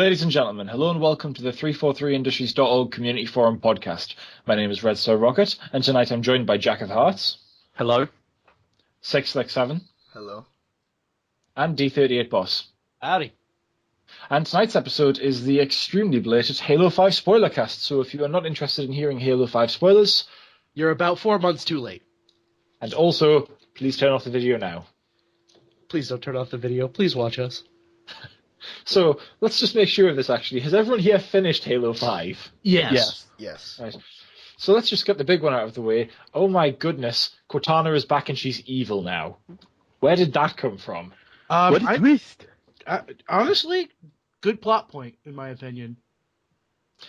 Ladies and gentlemen, hello and welcome to the 343industries.org Community Forum podcast. My name is RedStarRocket, and tonight I'm joined by Jack of Harts. Hello. Sikslik 7. Hello. And D38 Boss. Howdy. And tonight's episode is the extremely belated Halo 5 spoiler cast, so if you are not interested in hearing Halo 5 spoilers... You're about 4 months too late. And also, please turn off the video now. Please don't turn off the video. Please watch us. So, let's just make sure of this actually. Has everyone here finished Halo 5? Yes. Yes. Right. So let's just get the big one out of the way. Oh my goodness, Cortana is back and she's evil now. Where did that come from? What a twist. Honestly, good plot point, in my opinion.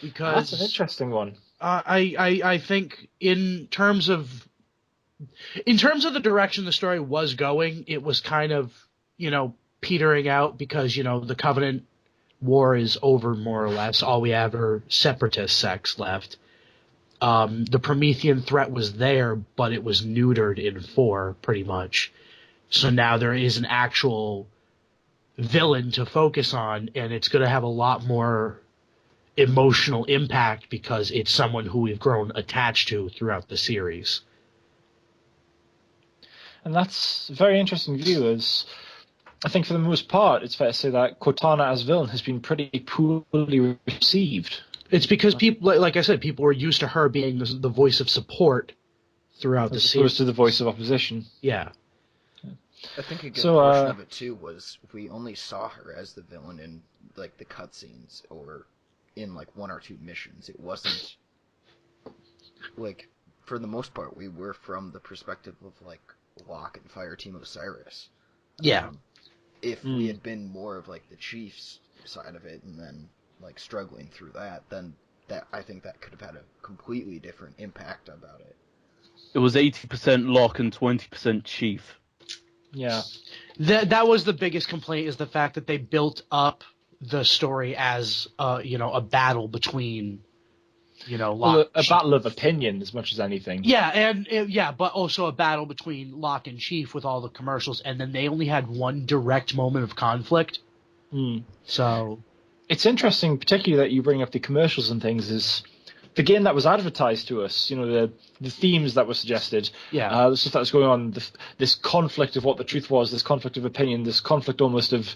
Because That's an interesting one. I think in terms of the direction the story was going, it was kind of, petering out because, the Covenant war is over more or less. All we have are separatist sects left. The Promethean threat was there, but it was neutered in 4, pretty much. So now there is an actual villain to focus on, and it's going to have a lot more emotional impact because it's someone who we've grown attached to throughout the series. And that's a very interesting view, as I think for the most part, it's fair to say that Cortana as villain has been pretty poorly received. It's because people, like I said, people were used to her being the voice of support throughout the series. As opposed to the voice of opposition. Yeah. I think a good portion of it, too, was we only saw her as the villain in, the cutscenes or in, 1 or 2 missions. It wasn't, for the most part, we were from the perspective of, Locke and Fireteam Osiris. Yeah. If we had been more of, the Chief's side of it and then, struggling through that, then I think that could have had a completely different impact about it. It was 80% Locke and 20% Chief. Yeah. That was the biggest complaint, is the fact that they built up the story as, a battle between, Locke. A battle of opinion as much as anything. Yeah, but also a battle between Locke and Chief with all the commercials, and then they only had one direct moment of conflict. So it's interesting, particularly that you bring up the commercials and things, is the game that was advertised to us, the themes that were suggested, the stuff that was going on, this conflict of what the truth was, this conflict of opinion, this conflict almost of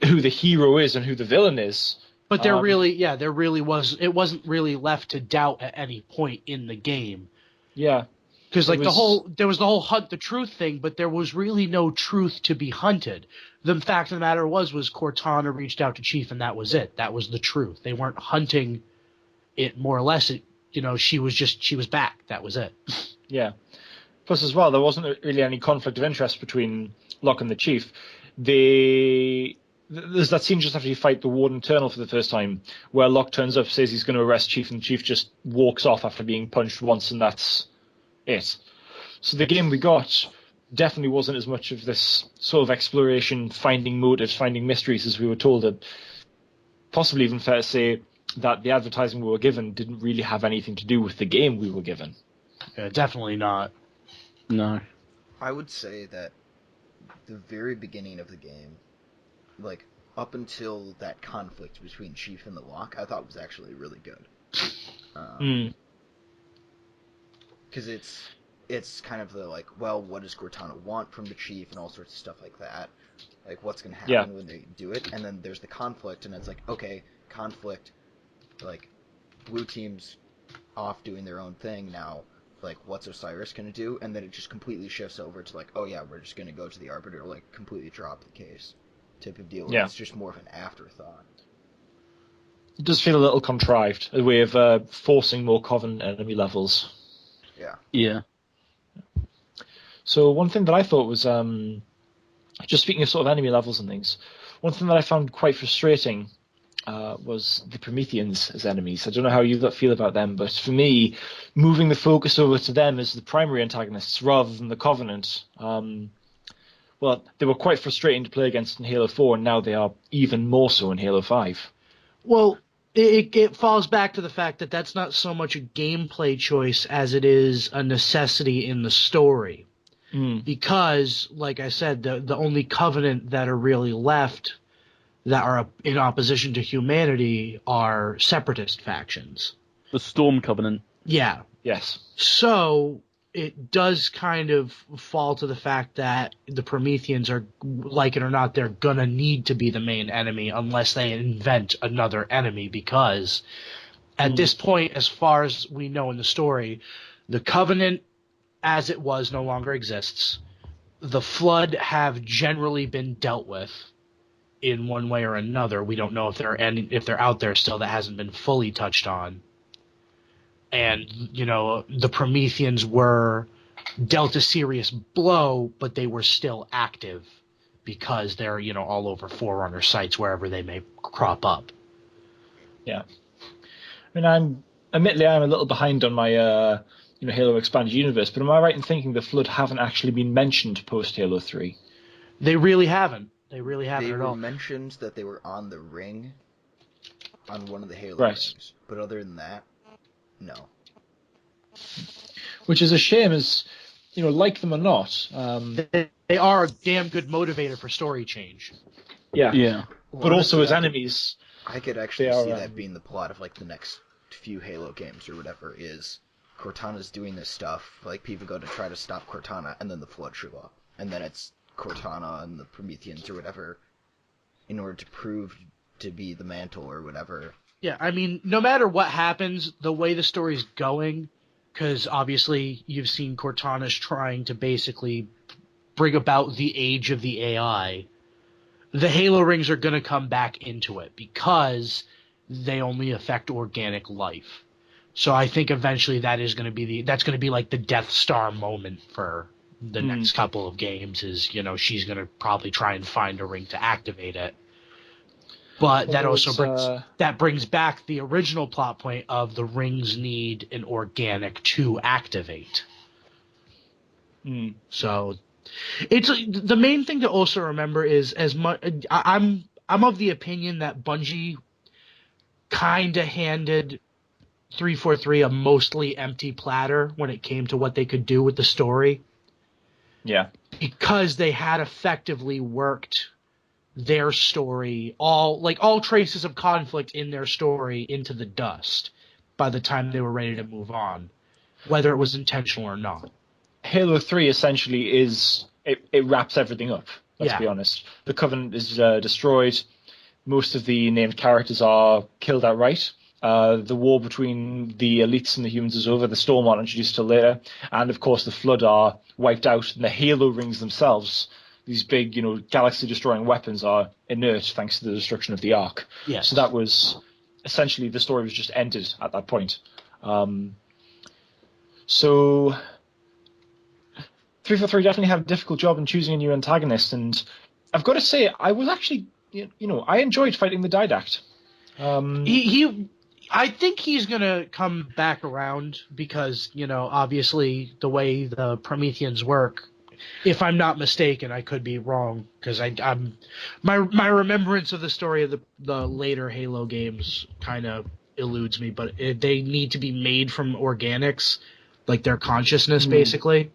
who the hero is and who the villain is. But there wasn't really left to doubt at any point in the game. Yeah. Because there was the whole hunt the truth thing, but there was really no truth to be hunted. The fact of the matter was Cortana reached out to Chief, and that was it. That was the truth. They weren't hunting it more or less. She was back. That was it. Yeah. Plus, as well, there wasn't really any conflict of interest between Locke and the Chief. There's that scene just after you fight the Warden Eternal for the first time, where Locke turns up, says he's going to arrest Chief, and Chief just walks off after being punched once, and that's it. So the game we got definitely wasn't as much of this sort of exploration, finding motives, finding mysteries as we were told. It possibly even fair to say that the advertising we were given didn't really have anything to do with the game we were given. Yeah, definitely not. No. I would say that the very beginning of the game, up until that conflict between Chief and the Locke, I thought was actually really good. Because it's kind of the, what does Cortana want from the Chief and all sorts of stuff like that. What's going to happen when they do it. And then there's the conflict, and it's okay, conflict, blue team's off doing their own thing now. What's Osiris going to do? And then it just completely shifts over to, oh yeah, we're just going to go to the Arbiter, completely drop the case type of deal. Yeah. It's just more of an afterthought. It does feel a little contrived, a way of forcing more Covenant enemy levels. Yeah. So one thing that I thought was, just speaking of sort of enemy levels and things, one thing that I found quite frustrating was the Prometheans as enemies. I don't know how you feel about them, but for me, moving the focus over to them as the primary antagonists rather than the Covenant, well, they were quite frustrating to play against in Halo 4, and now they are even more so in Halo 5. Well, it falls back to the fact that that's not so much a gameplay choice as it is a necessity in the story. Because, like I said, the only Covenant that are really left that are in opposition to humanity are separatist factions. The Storm Covenant. Yeah. Yes. So it does kind of fall to the fact that the Prometheans are, like it or not, they're gonna need to be the main enemy unless they invent another enemy, because at this point, as far as we know in the story, the Covenant as it was no longer exists. The Flood have generally been dealt with in one way or another. We don't know if they're out there still. That hasn't been fully touched on. And, the Prometheans were dealt a serious blow, but they were still active because they're, all over Forerunner sites wherever they may crop up. Yeah. I mean, admittedly, I'm a little behind on my, Halo Expanded Universe, but am I right in thinking the Flood haven't actually been mentioned post Halo 3? They really haven't. They really haven't at all. They were mentioned that they were on the ring on one of the Halo Right. rings, but other than that, no. Which is a shame, as like them or not. They are a damn good motivator for story change. Yeah. Yeah. But also as enemies, I could actually see that being the plot of like the next few Halo games or whatever. Is Cortana's doing this stuff, like people go to try to stop Cortana, and then the Flood show up, and then it's Cortana and the Prometheans or whatever, in order to prove to be the mantle or whatever. Yeah, I mean, no matter what happens, the way the story's going, because obviously you've seen Cortana's trying to basically bring about the age of the AI, the Halo rings are going to come back into it because they only affect organic life. So I think eventually that's going to be like the Death Star moment for the next couple of games. Is she's going to probably try and find a ring to activate it. But that also brings back the original plot point of the rings need an organic to activate. So it's the main thing to also remember is I'm of the opinion that Bungie kind of handed 343 a mostly empty platter when it came to what they could do with the story. Yeah. Because they had effectively worked their story, all traces of conflict in their story, into the dust by the time they were ready to move on, whether it was intentional or not. Halo 3 essentially it wraps everything up, let's be honest. The Covenant is destroyed. Most of the named characters are killed outright. The war between the elites and the humans is over. The Storm aren't introduced till later. And, of course, the Flood are wiped out. And the Halo rings themselves, these big, galaxy-destroying weapons, are inert thanks to the destruction of the Ark. Yes. So that was essentially, the story was just ended at that point. So 343 definitely had a difficult job in choosing a new antagonist. And I've got to say, I was actually, I enjoyed fighting the Didact. I think he's going to come back around because, obviously the way the Prometheans work, if I'm not mistaken, I could be wrong because my remembrance of the story of the later Halo games kind of eludes me, but they need to be made from organics, like their consciousness basically.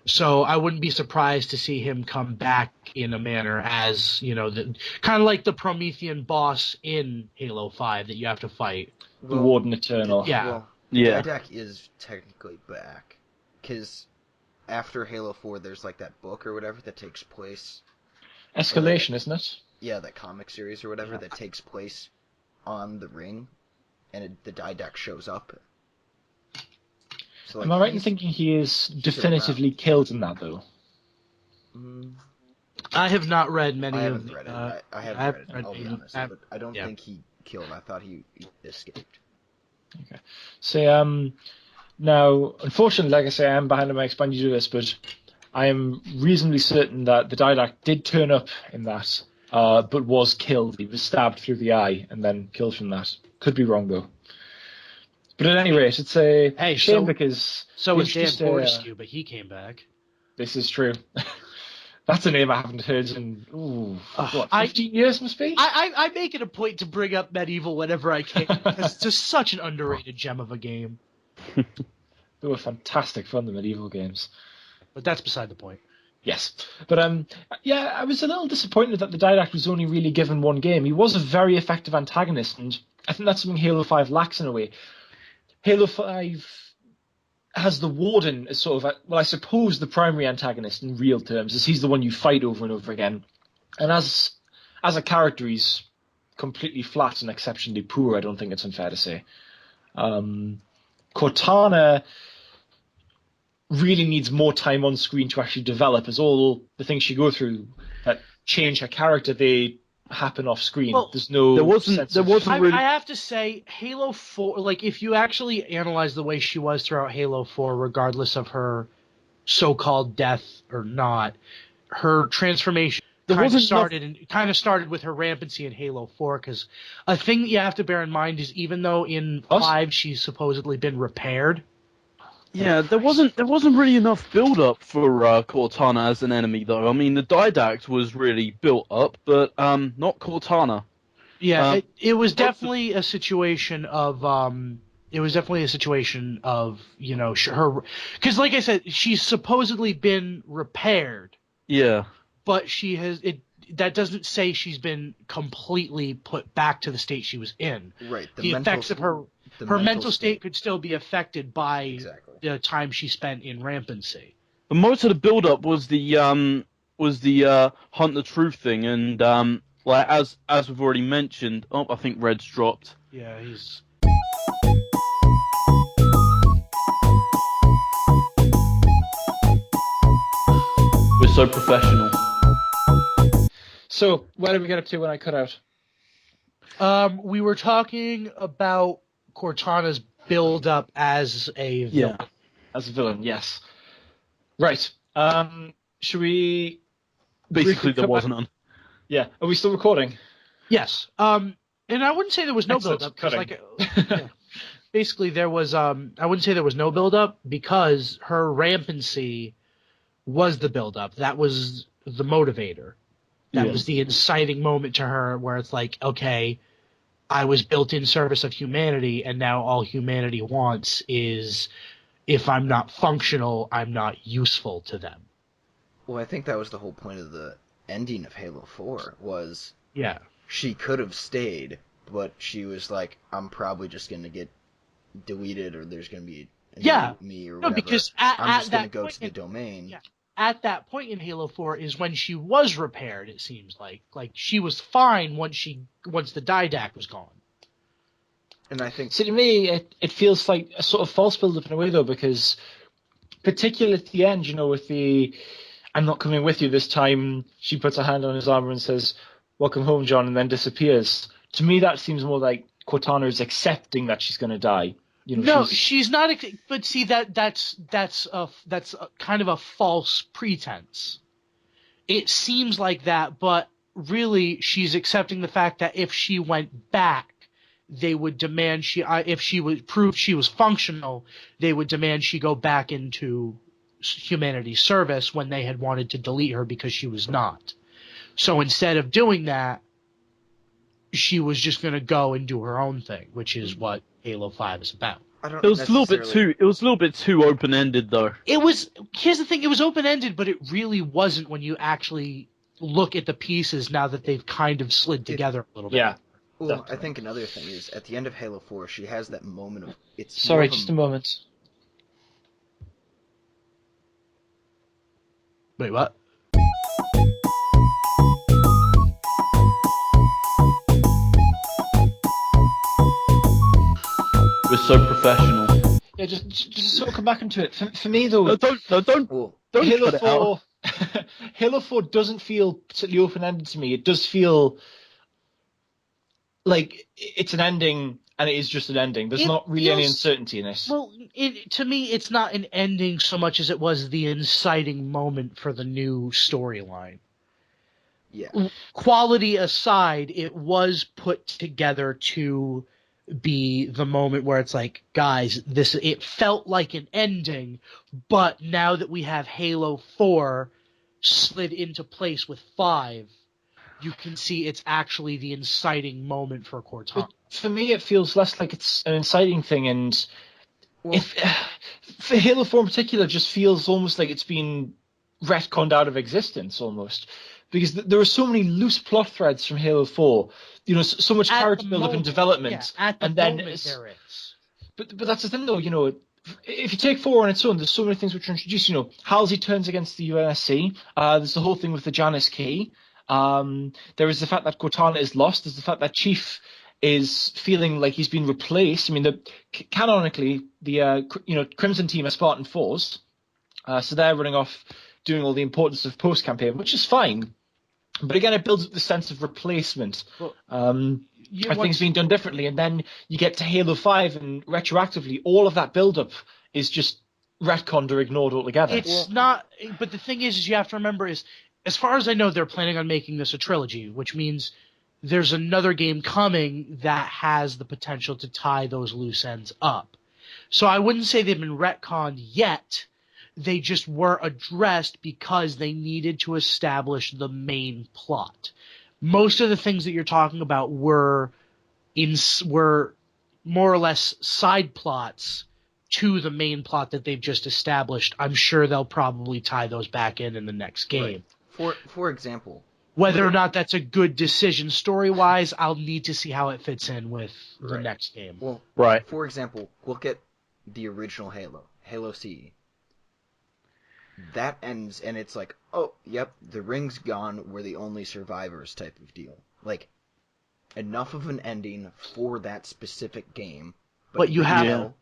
So I wouldn't be surprised to see him come back in a manner as, kind of like the Promethean boss in Halo 5 that you have to fight. The Warden Eternal. Yeah. Didac is technically back, because after Halo 4 there's like that book or whatever that takes place. Escalation, isn't it? Yeah, that comic series or whatever that takes place on the ring, and the Didac shows up. So, Am I right in thinking he is definitively killed in that, though? I have not read many I of haven't the... read it. I haven't read it, I'll be honest. But I don't think he killed. I thought he escaped. Okay. So, now, unfortunately, like I say, I am behind on my expanded universe, but I am reasonably certain that the Didac did turn up in that, but was killed. He was stabbed through the eye and then killed from that. Could be wrong, though. But at any rate, it's a shame because... So was Dan Fortescue, but he came back. This is true. That's a name I haven't heard in, 15 years must be? I make it a point to bring up Medieval whenever I can, because it's just such an underrated gem of a game. They were fantastic fun, the Medieval games. But that's beside the point. Yes, but I was a little disappointed that the Didact was only really given one game. He was a very effective antagonist, and I think that's something Halo 5 lacks in a way. Halo 5 has the Warden as sort of, I suppose the primary antagonist in real terms, as he's the one you fight over and over again. And as a character, he's completely flat and exceptionally poor. I don't think it's unfair to say. Cortana really needs more time on screen to actually develop, as all the things she goes through that change her character, they happen off screen. Well, There's no I have to say, Halo 4, like, if you actually analyze the way she was throughout Halo 4, regardless of her so-called death or not, her transformation kind of started with her rampancy in Halo 4, because a thing that you have to bear in mind is even though in 5 she's supposedly been repaired. Yeah, there wasn't really enough build up for Cortana as an enemy though. I mean, the Didact was really built up, but not Cortana. Yeah, it was definitely a situation of you know, her, because like I said, she's supposedly been repaired. Yeah, but that doesn't say she's been completely put back to the state she was in. Right. The effects of her mental state could still be affected by the time she spent in rampancy. But most of the build-up was the hunt the truth thing, and like as we've already mentioned. Oh, I think Red's dropped. Yeah, he's. We're so professional. So, where did we get up to when I cut out? We were talking about Cortana's build-up as a villain. Yeah, as a villain, yes. Right. Should we... Basically, there was none. Yeah. Are we still recording? Yes. And I wouldn't say there was no build-up. Basically, there was... I wouldn't say there was no build-up, because her rampancy was the build-up. That was the motivator. That was the inciting moment to her where it's like, okay, I was built in service of humanity, and now all humanity wants is, if I'm not functional, I'm not useful to them. Well, I think that was the whole point of the ending of Halo 4, was she could have stayed, but she was like, I'm probably just going to get deleted, or there's going to be a new me or whatever. No, because I'm just going to go to the domain. Yeah. At that point in Halo 4 is when she was repaired, it seems like. Like, she was fine once the Didact was gone. And I think... So to me, it feels like a sort of false build-up in a way, though, because particularly at the end, you know, with the I'm not coming with you this time, she puts her hand on his armor and says, welcome home, John, and then disappears. To me, that seems more like Cortana is accepting that she's going to die. You know, no, she's not. But see, that's a kind of a false pretense. It seems like that, but really, she's accepting the fact that if she went back, they would demand if she was proved she was functional, they would demand she go back into humanity's service when they had wanted to delete her because she was not. So instead of doing that, she was just going to go and do her own thing, which is what Halo 5 is about. It was a little bit too open-ended, though. Here's the thing, it was open-ended, but it really wasn't when you actually look at the pieces now that they've kind of slid together a little bit. Yeah. Well, definitely. I think another thing is, at the end of Halo 4, she has that moment of... Sorry, just a moment. Wait, what? We're so professional. Yeah, just sort of come back into it. For me, though... Don't Halo 4... Halo 4 doesn't feel particularly open-ended to me. It does feel like it's an ending, and it is just an ending. There's not really any uncertainty in it. Well, to me, it's not an ending so much as it was the inciting moment for the new storyline. Yeah. Quality aside, it was put together to be the moment where it's like, guys, it felt like an ending, but now that we have Halo 4 slid into place with 5, you can see it's actually the inciting moment for Cortana. But for me, it feels less like it's an inciting thing, and for Halo 4 in particular, it just feels almost like it's been retconned out of existence almost, because there are so many loose plot threads from Halo 4. You know, so much character build-up and development, at the and then moment there is. But that's the thing, though. You know, if you take 4 on its own, there's so many things which are introduced. You know, Halsey turns against the UNSC. There's the whole thing with the Janus key. There is the fact that Cortana is lost. There's the fact that Chief is feeling like he's been replaced. I mean, canonically, the Crimson team are Spartan 4s, so they're running off doing all the importance of post-campaign, which is fine. But again, it builds up the sense of replacement. Things being done differently, and then you get to Halo 5, and retroactively, all of that build-up is just retconned or ignored altogether. It's not, but the thing is you have to remember is, as far as I know, they're planning on making this a trilogy, which means there's another game coming that has the potential to tie those loose ends up. So I wouldn't say they've been retconned yet. They just were addressed because they needed to establish the main plot. Most of the things that you're talking about were more or less side plots to the main plot that they've just established. I'm sure they'll probably tie those back in the next game. Right. For example, whether or not that's a good decision story-wise, I'll need to see how it fits in with the next game. Well, for example, look at the original Halo CE. That ends, and it's like, oh, yep, the ring's gone, we're the only survivors type of deal. Like, enough of an ending for that specific game. But you have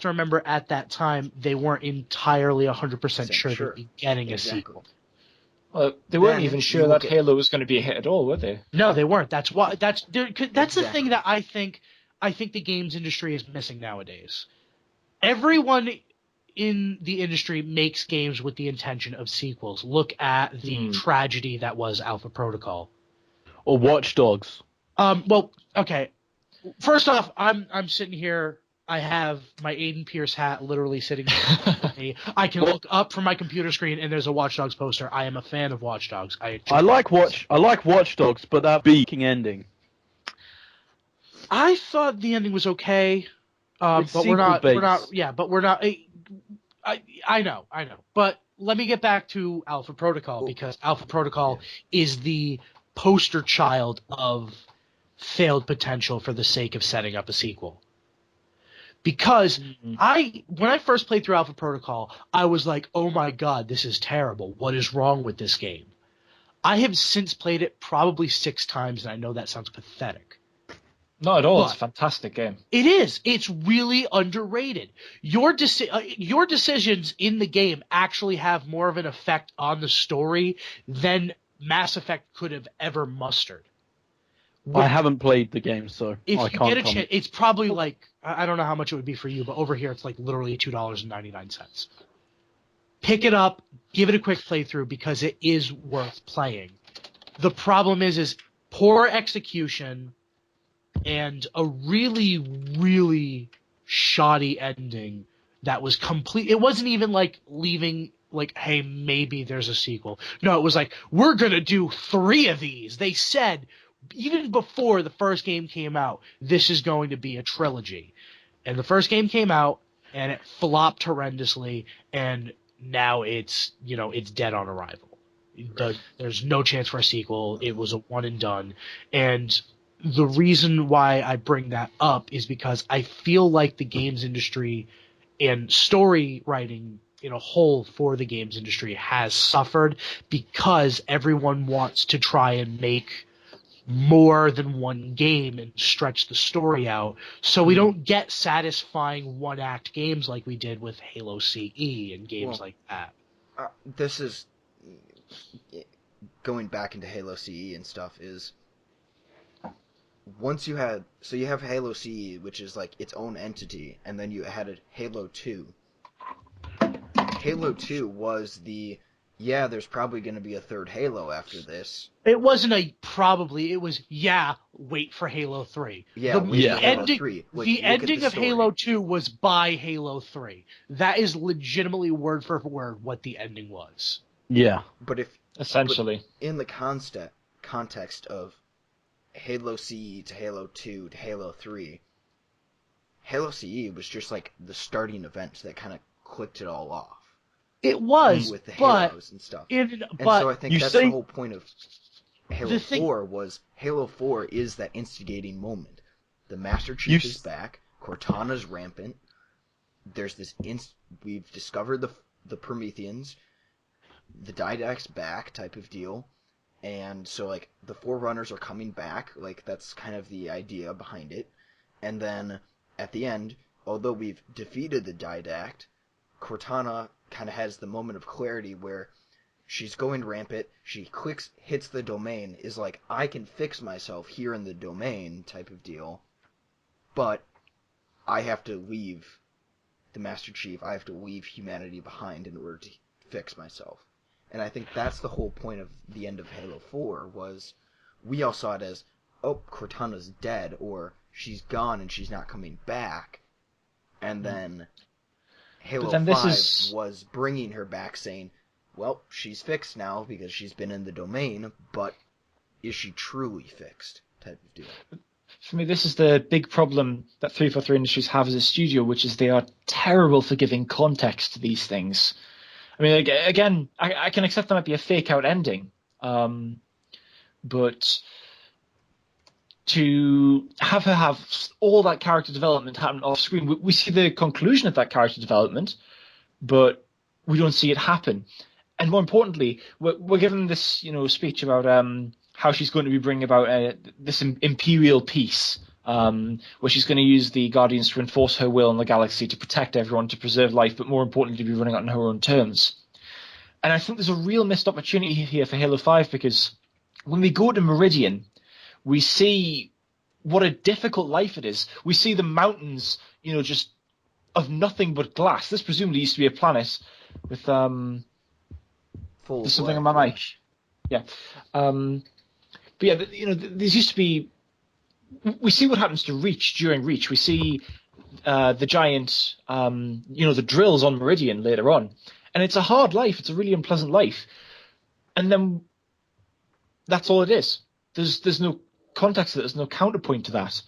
to remember, at that time, they weren't entirely 100% sure they'd be getting a sequel. Well, they weren't even sure that Halo was going to be a hit at all, were they? No, they weren't. That's why. That's the thing that I think the games industry is missing nowadays. Everyone in the industry makes games with the intention of sequels. Look at the tragedy that was Alpha Protocol, or Watch Dogs. Well, okay. First off, I'm sitting here. I have my Aiden Pierce hat literally sitting with me. I can look up from my computer screen and there's a Watch Dogs poster. I am a fan of Watch Dogs. I like Watch Dogs, but that beaking ending. I thought the ending was okay. But we're not. Yeah, but we're not. I know. But let me get back to Alpha Protocol, because Alpha Protocol is the poster child of failed potential for the sake of setting up a sequel. Because when I first played through Alpha Protocol, I was like, oh my god, this is terrible. What is wrong with this game? I have since played it probably 6 times, and I know that sounds pathetic. Not at all. It's a fantastic game. It is. It's really underrated. Your decisions in the game actually have more of an effect on the story than Mass Effect could have ever mustered. I haven't played the game, so if I you can't get a chance, it's probably like, I don't know how much it would be for you, but over here it's like literally $2.99. Pick it up, give it a quick playthrough, because it is worth playing. The problem is poor execution and a really, really shoddy ending that was complete. It wasn't even like leaving like, hey, maybe there's a sequel. No, it was like, we're going to do 3 of these. They said, even before the first game came out, this is going to be a trilogy. And the first game came out, and it flopped horrendously, and now it's dead on arrival. There's no chance for a sequel. It was a one and done. And the reason why I bring that up is because I feel like the games industry and story writing in a whole for the games industry has suffered, because everyone wants to try and make more than one game and stretch the story out, so we don't get satisfying one-act games like we did with Halo CE and games like that. This is going back into Halo CE and stuff. Is once you have Halo CE, which is like its own entity, and then you had a Halo 2. Halo 2 was there's probably going to be a third Halo after this. It wasn't it was, wait for Halo 3. Halo 3. The ending of Halo 2 was by Halo 3. That is legitimately word for word what the ending was. Yeah. But essentially, in the context of Halo CE to Halo 2 to Halo 3, Halo CE was just like the starting event that kind of clicked it all off. It was, with the but halos and stuff. and so I think that's the whole point of Halo 4 was Halo 4 is that instigating moment. The Master Chief is back. Cortana's rampant. There's this we've discovered the Prometheans. The Didact's back type of deal. And so, like, the Forerunners are coming back. Like, that's kind of the idea behind it. And then, at the end, although we've defeated the Didact, Cortana kind of has the moment of clarity where she's going rampant, she hits the domain, is like, I can fix myself here in the domain type of deal, but I have to leave the Master Chief, I have to leave humanity behind in order to fix myself. And I think that's the whole point of the end of Halo 4, was we all saw it as, oh, Cortana's dead, or she's gone and she's not coming back. And then Halo 5 was bringing her back, saying, well, she's fixed now because she's been in the domain, but is she truly fixed type of deal? For me, this is the big problem that 343 Industries have as a studio, which is they are terrible for giving context to these things. I mean, again, I can accept that might be a fake-out ending, but to have her have all that character development happen off-screen, we see the conclusion of that character development, but we don't see it happen. And more importantly, we're given this, speech about how she's going to be bringing about this imperial peace, where she's going to use the Guardians to enforce her will in the galaxy, to protect everyone, to preserve life, but more importantly, to be running on her own terms. And I think there's a real missed opportunity here for Halo 5, because when we go to Meridian, we see what a difficult life it is. We see the mountains, just of nothing but glass. This presumably used to be a planet with there's something on my mic. Yeah. But yeah, these used to be. We see what happens to Reach during Reach. We see the giant, the drills on Meridian later on, and it's a hard life. It's a really unpleasant life, and then that's all it is. There's no context to that. There's no counterpoint to that.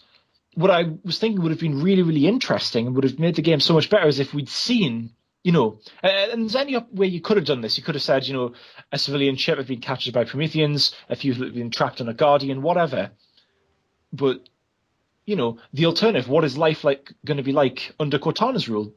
What I was thinking would have been really, really interesting and would have made the game so much better is if we'd seen, and there's any way you could have done this. You could have said, a civilian ship had been captured by Prometheans, a few had been trapped on a Guardian, whatever. But, the alternative, what is life going to be like under Cortana's rule?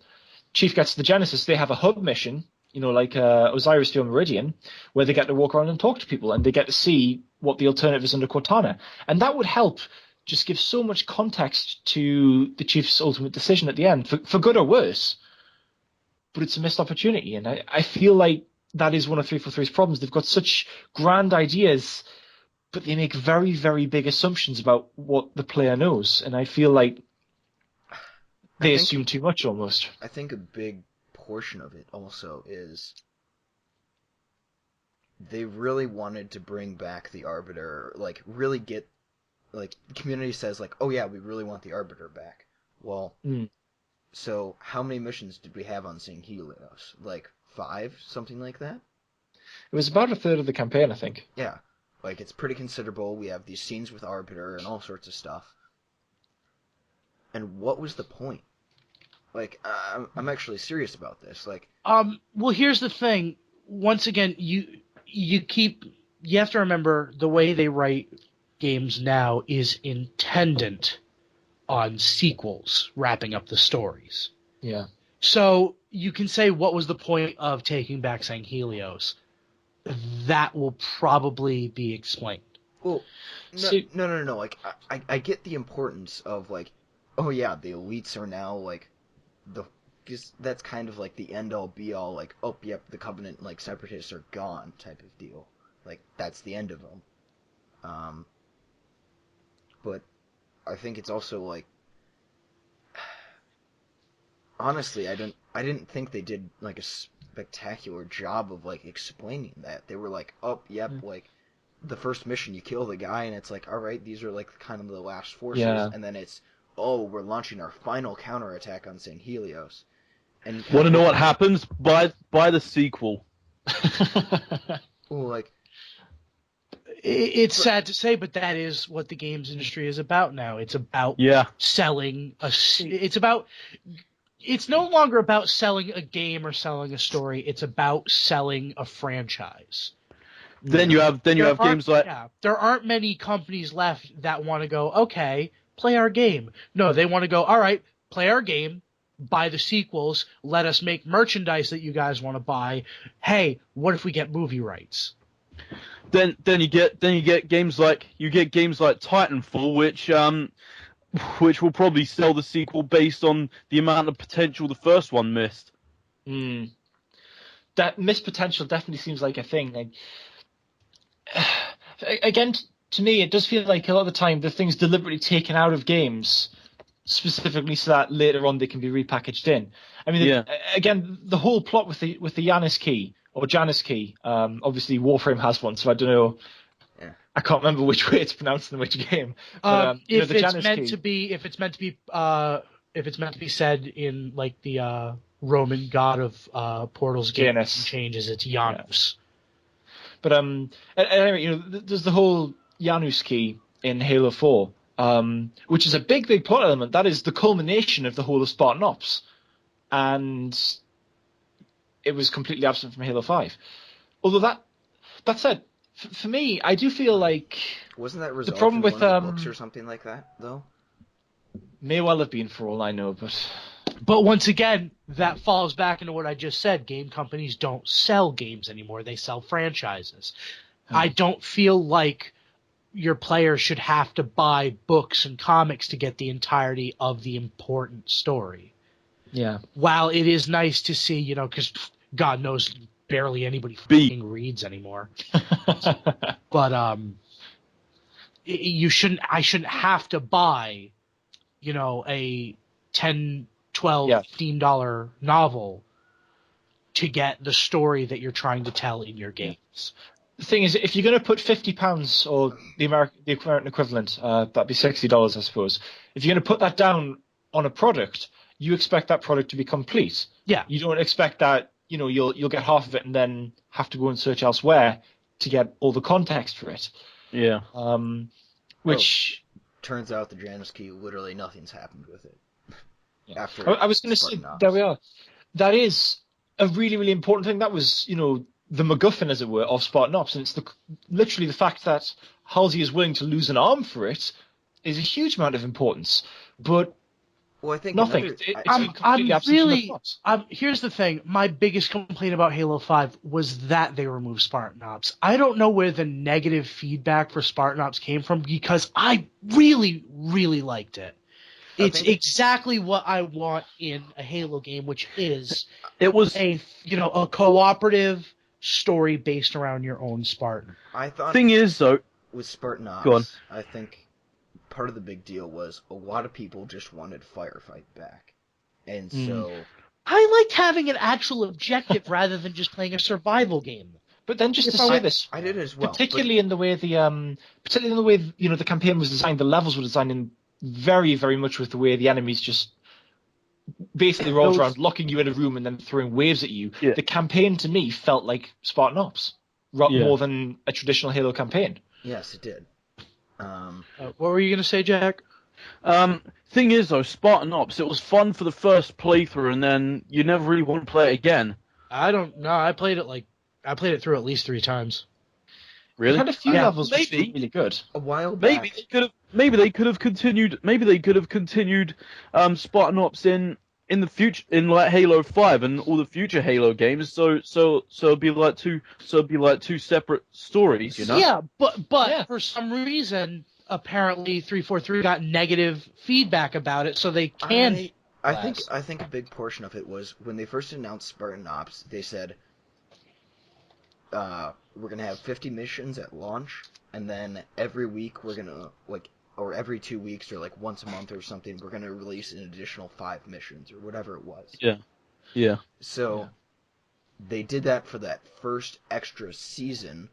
Chief gets the Genesis, they have a hub mission, like Osiris to Meridian, where they get to walk around and talk to people, and they get to see what the alternative is under Cortana. And that would help just give so much context to the Chief's ultimate decision at the end, for good or worse. But it's a missed opportunity, and I feel like that is one of 343's problems. They've got such grand ideas, but they make very, very big assumptions about what the player knows, and I feel like they assume too much almost. I think a big portion of it also is they really wanted to bring back the Arbiter, really get, the community says, oh yeah, we really want the Arbiter back. Well, so how many missions did we have on St. Helios? 5, something like that? It was about a third of the campaign, I think. Yeah. It's pretty considerable. We have these scenes with Arbiter and all sorts of stuff. And what was the point? I'm actually serious about this. Well, here's the thing. Once again, you have to remember the way they write games now is intendant on sequels wrapping up the stories. Yeah. So you can say, what was the point of taking back St. Helios? That will probably be explained. Well, no. I get the importance of oh yeah, the elites are now because that's kind of the end all be all. Oh yep, the Covenant separatists are gone type of deal. That's the end of them. But I think it's also honestly, I didn't think they did a spectacular job of explaining that. They were oh yep, the first mission you kill the guy and it's all right, these are kind of the last forces, and then it's we're launching our final counterattack on St. Helios. And you want to know what happens? Buy the sequel. Well, it's sad to say, but that is what the games industry is about now. It's about selling it's about it's no longer about selling a game or selling a story. It's about selling a franchise. Then you have games like there aren't many companies left that want to go, okay, play our game. No, they want to go, all right, play our game, buy the sequels, let us make merchandise that you guys want to buy. Hey, what if we get movie rights? Then you get games like Titanfall, which will probably sell the sequel based on the amount of potential the first one missed. That missed potential definitely seems like a thing. Like, again, to me, it does feel like a lot of the time the thing's deliberately taken out of games, specifically so that later on they can be repackaged in. I mean, again, the whole plot with the Janus key or Janus key. Obviously, Warframe has one, so I don't know. Yeah. I can't remember which way it's pronounced in which game. But, if the it's Janus meant key, to be, if it's meant to be said in like the Roman god of portals game, Janus. Changes, it's Janus. Yeah. But anyway, there's the whole Janus key in Halo 4, which is a big plot element. That is the culmination of the whole of Spartan Ops, and it was completely absent from Halo 5. Although that said, for me, I do feel like wasn't that resolved the problem in with one of the books or something like that, though? May well have been, for all I know, But once again, that falls back into what I just said. Game companies don't sell games anymore. They sell franchises. I don't feel like your players should have to buy books and comics to get the entirety of the important story. Yeah. While it is nice to see, because God knows barely anybody fucking reads anymore. But I shouldn't have to buy, a $10, $12, $15 novel to get the story that you're trying to tell in your games. The thing is, if you're going to put £50 or the American equivalent, that'd be $60, I suppose. If you're going to put that down on a product, you expect that product to be complete. Yeah. You don't expect that you'll get half of it and then have to go and search elsewhere to get all the context for it. Yeah. Which turns out the Janus key, literally nothing's happened with it. Yeah. After I was going to say, there we are. That is a really, really important thing. That was, the MacGuffin, as it were, of Spartan Ops. And it's literally the fact that Halsey is willing to lose an arm for it is a huge amount of importance. But I think nothing. Here's the thing. My biggest complaint about Halo 5 was that they removed Spartan Ops. I don't know where the negative feedback for Spartan Ops came from because I really, really liked it. It's exactly what I want in a Halo game, which is a cooperative story based around your own Spartan. I thought thing is though with Spartan Ops, go on. I think part of the big deal was a lot of people just wanted Firefight back, and so I liked having an actual objective rather than just playing a survival game. But then just to say this, I did as well. Particularly in the way the campaign was designed, the levels were designed in very, very much with the way the enemies just basically rolled around, locking you in a room and then throwing waves at you. Yeah. The campaign to me felt like Spartan Ops more than a traditional Halo campaign. Yes, it did. What were you going to say, Jack? Thing is, though, Spartan Ops, it was fun for the first playthrough, and then you never really want to play it again. I don't know. I played it through at least 3 times. Really? It had a few levels which were really good. A while back. Maybe they could have continued Spartan Ops in the future, in like Halo 5 and all the future Halo games. So it'd be like two separate stories, Yeah, but for some reason, apparently 343 got negative feedback about it, so they can. I think a big portion of it was when they first announced Spartan Ops. They said, we're gonna have 50 missions at launch, and then every week we're gonna or every 2 weeks or like once a month or something, we're gonna release an additional 5 missions or whatever it was. Yeah. So they did that for that first extra season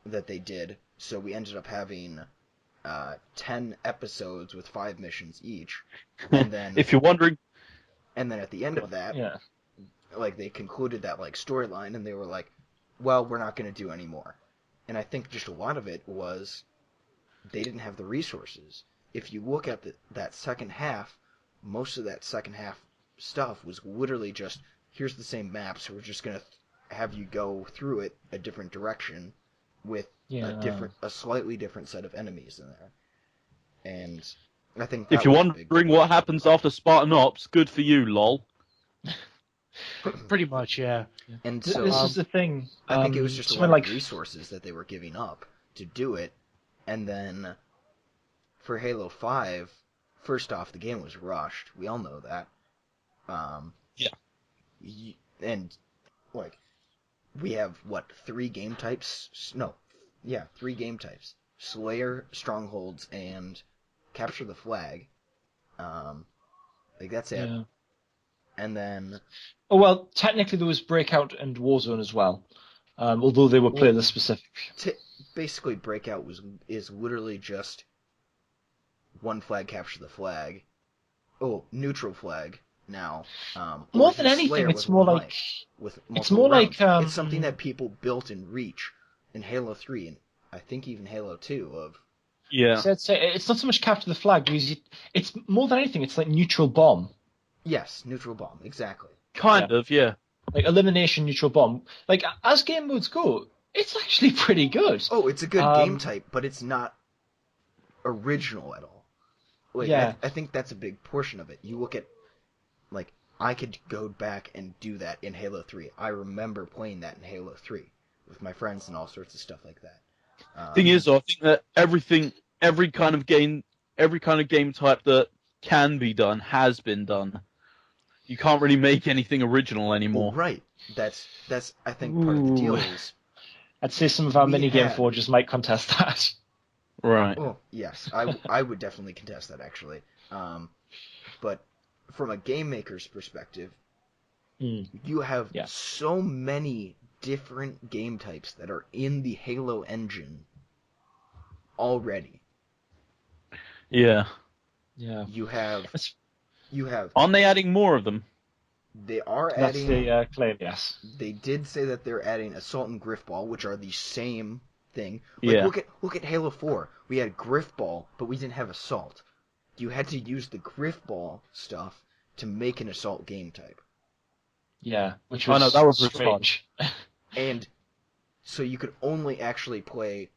that they did. So we ended up having 10 episodes with 5 missions each. And then if you're wondering, and then at the end of that, they concluded that storyline, and they were like, well, we're not going to do any more. And I think just a lot of it was they didn't have the resources. If you look at that second half, most of that second half stuff was literally just, here's the same map, so we're just going to have you go through it a different direction with a slightly different set of enemies in there. And I think that if you're was wondering what happens after Spartan Ops, good for you, lol. Pretty much, yeah. And so this is the thing. I think it was just a lot of resources that they were giving up to do it. And then for Halo 5, first off, the game was rushed. We all know that. And, like, we have, three game types? No. Yeah, 3 game types. Slayer, Strongholds, and Capture the Flag. That's it. Yeah. And then... Oh, well, technically there was Breakout and Warzone as well. Although they were playlist specific. Basically, Breakout is literally just one flag, capture the flag. Oh, neutral flag now. More than anything, it's more like... It's more like... it's something that people built in Reach in Halo 3, and I think even Halo 2 of... Yeah. So it's not so much capture the flag, because it's more than anything, it's like neutral bomb. Yes, neutral bomb, exactly. Kind of, yeah. Like elimination neutral bomb. Like, as game modes go, it's actually pretty good. Oh, it's a good game type, but it's not original at all. Like, I think that's a big portion of it. You look at, like, I could go back and do that in Halo 3. I remember playing that in Halo 3 with my friends and all sorts of stuff like that. Thing is, though, I think that every kind of game type that can be done has been done. You can't really make anything original anymore. Well, right. That's I think part of the deal is. I'd say some of our minigame forgers might contest that. Right. Well, yes, I would definitely contest that actually. But from a game maker's perspective, you have so many different game types that are in the Halo engine already. Yeah. Yeah. You have. Aren't they adding more of them? They are adding. That's the claim. Yes. They did say that they're adding Assault and Griffball, which are the same thing. Like, look at Halo 4. We had Griffball, but we didn't have Assault. You had to use the Griffball stuff to make an Assault game type. Yeah, which was that was strange. And so you could only actually play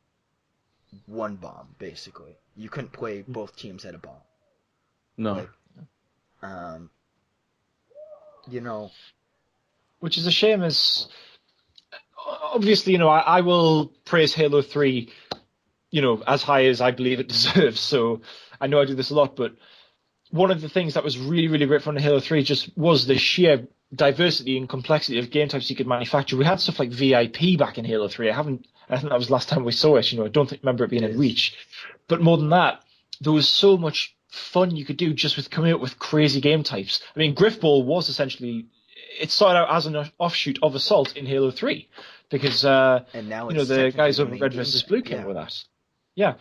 one bomb, basically. You couldn't play both teams had a bomb. No. Like, which is a shame, as obviously, I will praise Halo 3, as high as I believe it deserves. So I know I do this a lot, but one of the things that was really, really great from Halo 3 just was the sheer diversity and complexity of game types you could manufacture. We had stuff like VIP back in Halo 3. I think that was the last time we saw it. I don't remember it being in Reach. But more than that, there was so much fun you could do just with coming up with crazy game types. I mean, Griffball was essentially, it started out as an offshoot of Assault in Halo 3 because and now the guys over Red vs. Blue came with that. Yeah.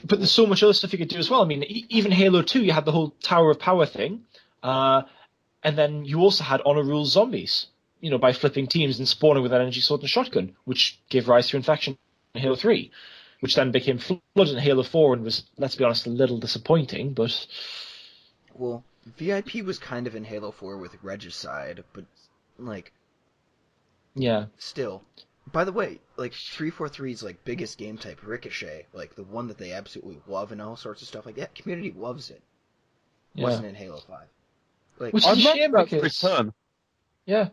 But there's so much other stuff you could do as well. I mean, even Halo 2, you had the whole Tower of Power thing, and then you also had Honor Rules Zombies, by flipping teams and spawning with an energy sword and shotgun, which gave rise to Infection in Halo 3. Which then became Flood in Halo 4 and was, let's be honest, a little disappointing, but... Well, VIP was kind of in Halo 4 with Regicide, but, Yeah. Still. By the way, 343's, biggest game type, Ricochet, the one that they absolutely love and all sorts of stuff like that, community loves it. Yeah. Wasn't in Halo 5. Which is a shame because... Return. Yeah.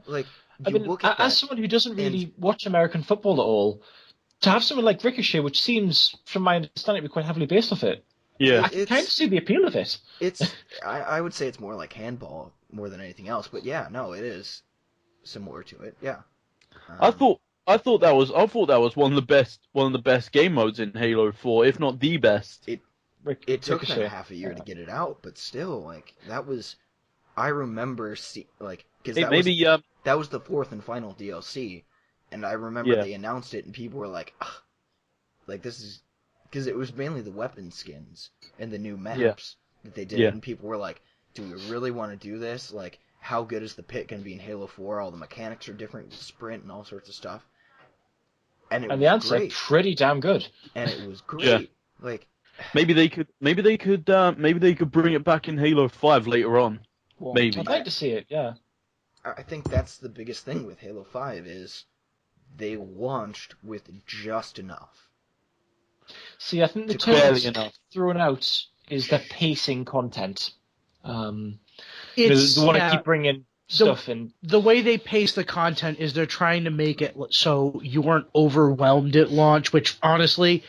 As someone who doesn't really watch American football at all... To have something like Ricochet, which seems, from my understanding, to be quite heavily based off it, I can kind of see the appeal of it. I would say it's more like handball more than anything else, but yeah, no, it is similar to it. Yeah. I thought that was one of the best game modes in Halo 4, if not the best. It took them half a year to get it out, but still, that was. I remember because that was the 4th and final DLC. And I remember they announced it, and people were like, ugh. This is... Because it was mainly the weapon skins and the new maps that they did, and people were like, do we really want to do this? How good is the pit going to be in Halo 4? All the mechanics are different, sprint and all sorts of stuff. And the answer, great. Pretty damn good. And it was great. Yeah. Maybe they could bring it back in Halo 5 later on. Well, Maybe. I'd like to see it, yeah. I think that's the biggest thing with Halo 5 is they launched with just enough. See, I think the term that's thrown out is the pacing content. They want to keep bringing stuff in. The way they pace the content is they're trying to make it so you weren't overwhelmed at launch, which honestly,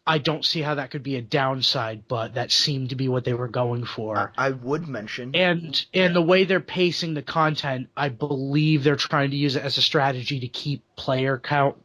I don't see how that could be a downside, but that seemed to be what they were going for. I would mention. And the way they're pacing the content, I believe they're trying to use it as a strategy to keep the player count,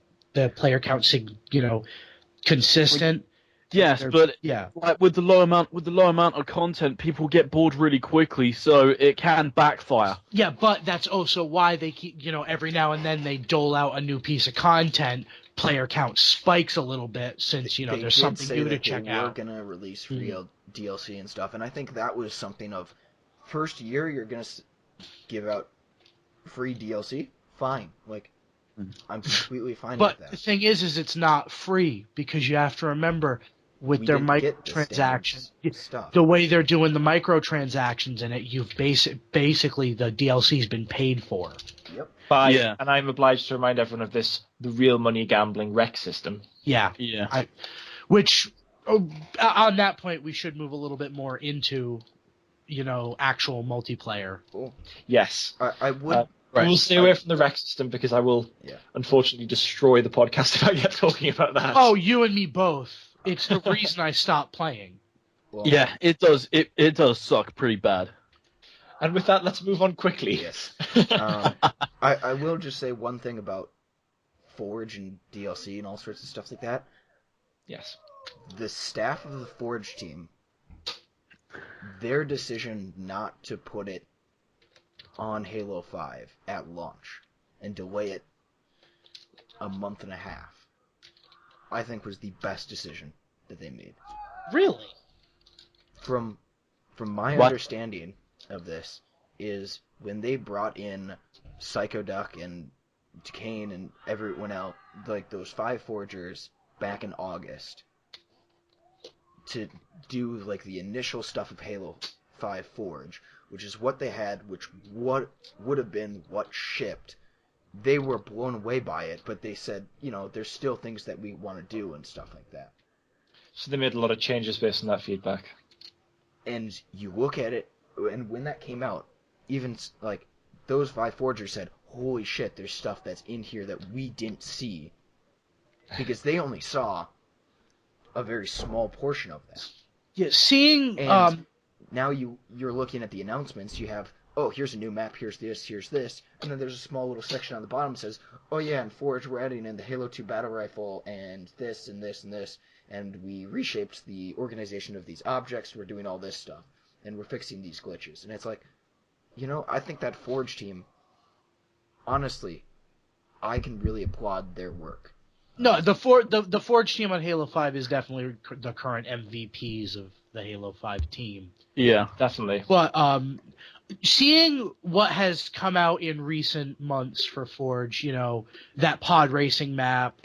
consistent. Yes, but like with the low amount of content, people get bored really quickly, so it can backfire. Yeah, but that's also why they keep, every now and then they dole out a new piece of content. Player count spikes a little bit since there's something new to check out. They were gonna release free DLC and stuff, and I think that was something of first year you're gonna give out free DLC. Fine, I'm completely fine with that. But the thing is it's not free because you have to remember with their microtransactions, the way they're doing the microtransactions in it, you've basically the DLC's been paid for. Yep. And I'm obliged to remind everyone of this, the real money gambling rec system. Yeah. Which, on that point, we should move a little bit more into, actual multiplayer. Cool. Yes. I would... We'll stay away from the rec system because I will unfortunately destroy the podcast if I get talking about that. Oh, you and me both. It's the reason I stopped playing. Well, yeah, it does. It does suck pretty bad. And with that, let's move on quickly. Yes. I will just say one thing about Forge and DLC and all sorts of stuff like that. Yes. The staff of the Forge team, their decision not to put it on Halo 5 at launch and delay it a month and a half, I think was the best decision that they made. Really? From my understanding of this is when they brought in Psycho Duck and Kane and everyone else, like those 5 Forgers back in August, to do like the initial stuff of Halo 5 Forge, which is what they had, which would have been what shipped. They were blown away by it, but they said, there's still things that we want to do and stuff like that. So they made a lot of changes based on that feedback. And you look at it, and when that came out, even like those 5 Forgers said, holy shit, there's stuff that's in here that we didn't see. Because they only saw a very small portion of that. Yeah, seeing... And now you're looking at the announcements, you have, here's a new map, here's this, and then there's a small little section on the bottom that says, in Forge we're adding in the Halo 2 battle rifle, and this, and this, and this, and we reshaped the organization of these objects, we're doing all this stuff, and we're fixing these glitches. And it's like, I think that Forge team, honestly, I can really applaud their work. No, the Forge team on Halo 5 is definitely the current MVPs of the Halo 5 team. Yeah, definitely. But seeing what has come out in recent months for Forge, that pod racing map,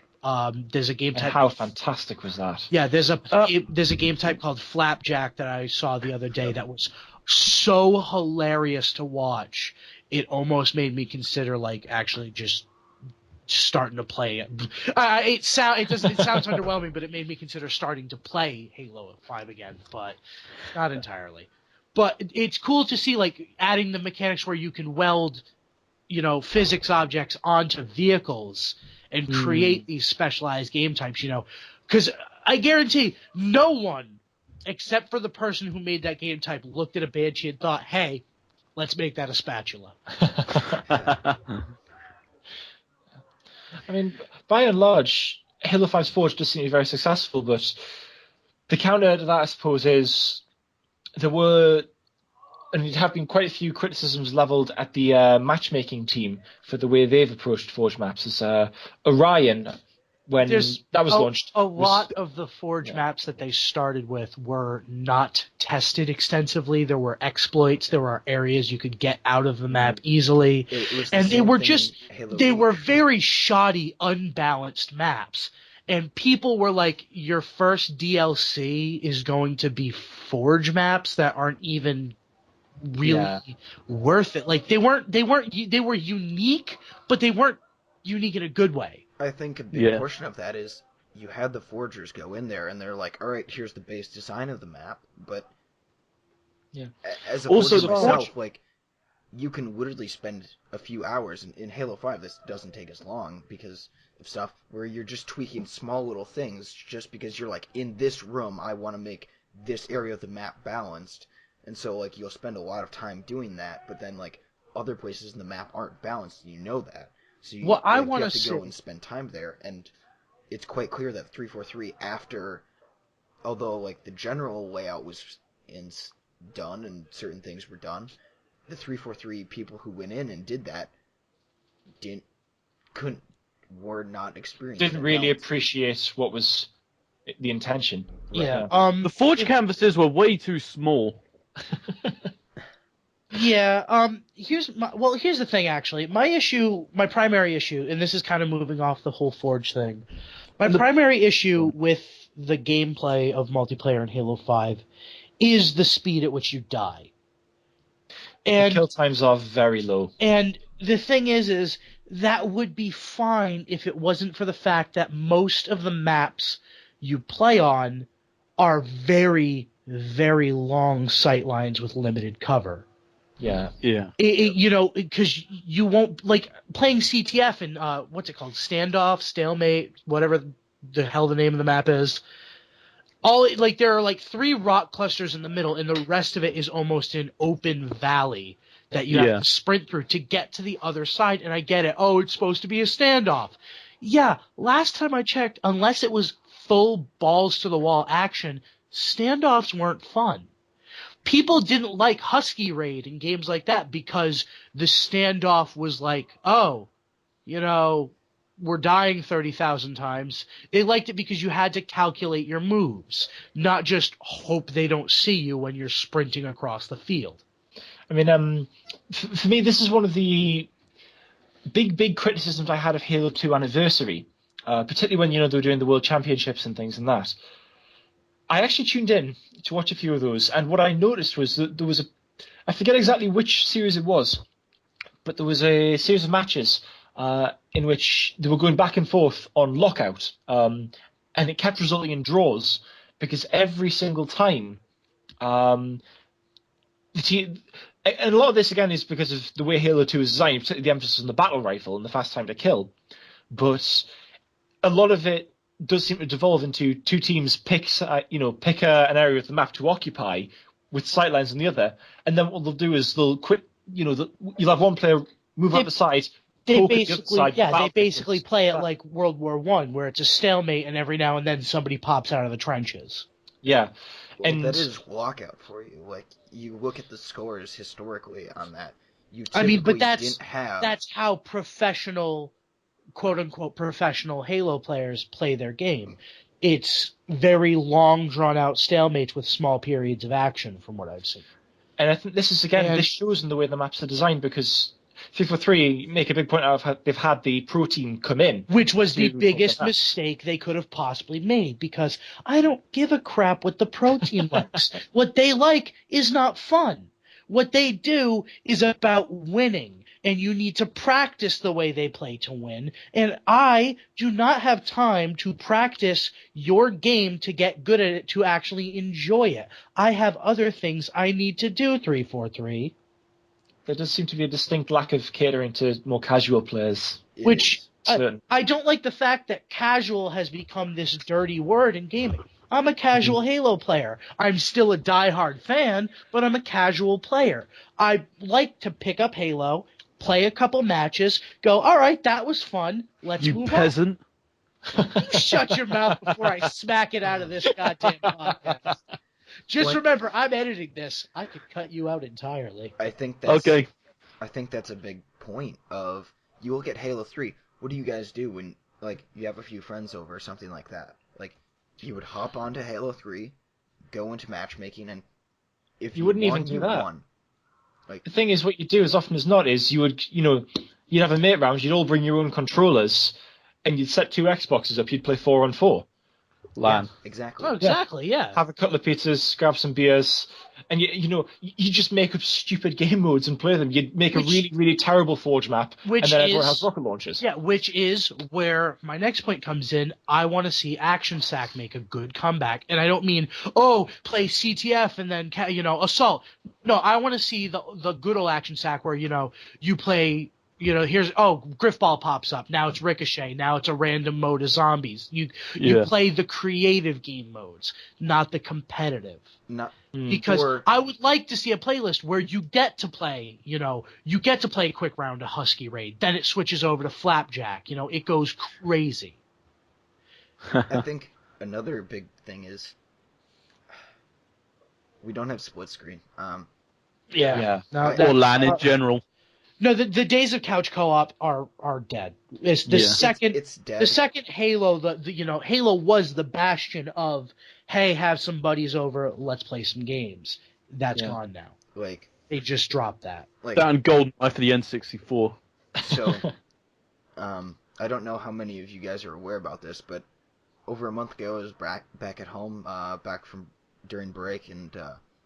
there's a game type. How fantastic was that? Yeah, there's a game type called Flapjack that I saw the other day that was so hilarious to watch. It almost made me consider actually just starting to play it. It sounds underwhelming, but it made me consider starting to play Halo 5 again, but not entirely. But it's cool to see adding the mechanics where you can weld, physics objects onto vehicles and create these specialized game types, because I guarantee no one except for the person who made that game type looked at a Banshee and thought, hey, let's make that a spatula. I mean, by and large, Halo 5's Forge does seem to be very successful, but the counter to that, I suppose, is there have been quite a few criticisms leveled at the matchmaking team for the way they've approached Forge maps. As Orion, when that was launched, a lot of the Forge maps that they started with were not tested extensively. There were exploits. There were areas you could get out of the map easily, and they were very shoddy, unbalanced maps. And people were like, your first DLC is going to be Forge maps that aren't even really worth it. Like they were unique, but they weren't unique in a good way. I think a big portion of that is you had the forgers go in there and they're like, all right, here's the base design of the map, but as a Also, forger myself, like, you can literally spend a few hours in Halo 5. This doesn't take as long because of stuff where you're just tweaking small little things just because you're like, in this room, I want to make this area of the map balanced. And so, like, you'll spend a lot of time doing that, but then, like, other places in the map aren't balanced, and you know that. So you, you have to go and spend time there, and it's quite clear that 343 after, although, like, the general layout was done and certain things were done, the 343 people who went in and did that were not experienced. Didn't really appreciate what was the intention. Yeah. The Forge canvases were way too small. Yeah. Here's the thing. Actually, my primary issue, and this is kind of moving off the whole Forge thing. My primary issue with the gameplay of multiplayer in Halo 5 is the speed at which you die. And the kill times are very low. And the thing is that would be fine if it wasn't for the fact that most of the maps you play on are very, very long sight lines with limited cover. Yeah. Because you won't, like, playing CTF and, what's it called? Standoff, Stalemate, whatever the hell the name of the map is. There are, like, 3 rock clusters in the middle, and the rest of it is almost an open valley that you have to sprint through to get to the other side, and I get it. Oh, it's supposed to be a standoff. Yeah, last time I checked, unless it was full balls-to-the-wall action, standoffs weren't fun. People didn't like Husky Raid and games like that because the standoff was like, oh, we're dying 30,000 times. They liked it because you had to calculate your moves, not just hope they don't see you when you're sprinting across the field. I mean, for me, this is one of the big criticisms I had of Halo 2 Anniversary, particularly when, they were doing the World Championships and things and that. I actually tuned in to watch a few of those, and what I noticed was that there was I forget exactly which series it was, but there was a series of matches in which they were going back and forth on lockout, and it kept resulting in draws because every single time the team. And a lot of this, again, is because of the way Halo 2 is designed, particularly the emphasis on the battle rifle and the fast time to kill. But a lot of it does seem to devolve into two teams pick an area of the map to occupy with sightlines on the other, and then what they'll do is they'll quit. You'll have one player move out the side. They basically play it like World War I, where it's a stalemate, and every now and then somebody pops out of the trenches. Yeah. Well, and that is lockout for you. Like, you look at the scores historically on that. That's how professional, quote unquote, professional Halo players play their game. It's very long, drawn out stalemates with small periods of action, from what I've seen. And I think this is this shows in the way the maps are designed, because 343 make a big point out of they've had the pro team come in. Which was the biggest mistake they could have possibly made, because I don't give a crap what the pro team likes. What they like is not fun. What they do is about winning, and you need to practice the way they play to win. And I do not have time to practice your game to get good at it, to actually enjoy it. I have other things I need to do, 343. There does seem to be a distinct lack of catering to more casual players. Which I don't like the fact that casual has become this dirty word in gaming. I'm a casual Halo player. I'm still a diehard fan, but I'm a casual player. I like to pick up Halo, play a couple matches, go, all right, that was fun. Let's move on. You peasant. Shut your mouth before I smack it out of this goddamn podcast. Just remember, I'm editing this. I could cut you out entirely. I think that's a big point of, you look at Halo 3, what do you guys do when, like, you have a few friends over or something like that? Like, you would hop onto Halo 3, go into matchmaking, and if you wouldn't even do that. Won. Like, the thing is, what you do as often as not is you'd have a mate round, you'd all bring your own controllers, and you'd set 2 Xboxes up, you'd play 4-on-4. LAN. Yeah, exactly. Oh, exactly. Yeah. Have a couple of pizzas, grab some beers, and you just make up stupid game modes and play them. You make a really, really terrible Forge map, and then everyone has rocket launchers. Yeah, which is where my next point comes in. I want to see Action Sack make a good comeback, and I don't mean play CTF and then Assault. No, I want to see the good old Action Sack where you play. Here's Griffball pops up. Now it's Ricochet. Now it's a random mode of zombies. You play the creative game modes, not the competitive. Because I would like to see a playlist where you get to play, a quick round of Husky Raid. Then it switches over to Flapjack. It goes crazy. I think another big thing is we don't have split screen. Yeah. No, or LAN in general. No, the days of couch co-op are dead. It's the second. It's dead. The second Halo, Halo was the bastion of, hey, have some buddies over, let's play some games. That's gone now. Like they just dropped that. Down GoldenEye for the N64. So, I don't know how many of you guys are aware about this, but over a month ago, I was back at home, back from during break, and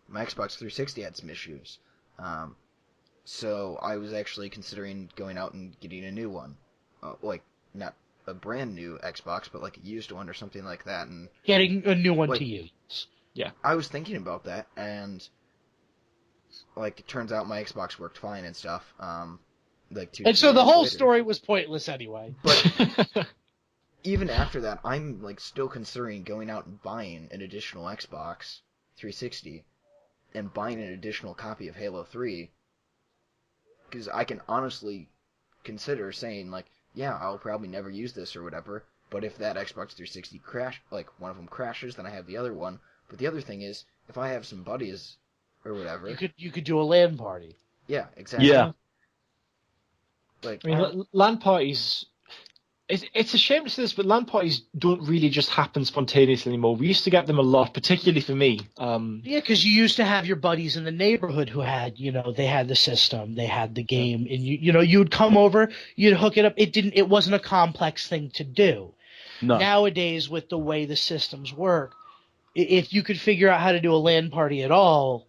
my Xbox 360 had some issues. So I was actually considering going out and getting a new one, not a brand new Xbox, but like a used one or something like that, and getting a new one to use. Yeah, I was thinking about that, and it turns out my Xbox worked fine and stuff. And so the whole story was pointless anyway. But even after that, I'm still considering going out and buying an additional Xbox 360 and buying an additional copy of Halo 3. Because I can honestly consider saying, I'll probably never use this or whatever, but if that Xbox 360 one of them crashes, then I have the other one. But the other thing is, if I have some buddies or whatever... You could do a LAN party. Yeah, exactly. Yeah. LAN parties... It's a shame to say this, but LAN parties don't really just happen spontaneously anymore. We used to get them a lot, particularly for me. Because you used to have your buddies in the neighborhood who had, they had the system, they had the game, and you'd come over, you'd hook it up. It wasn't a complex thing to do. No. Nowadays, with the way the systems work, if you could figure out how to do a LAN party at all,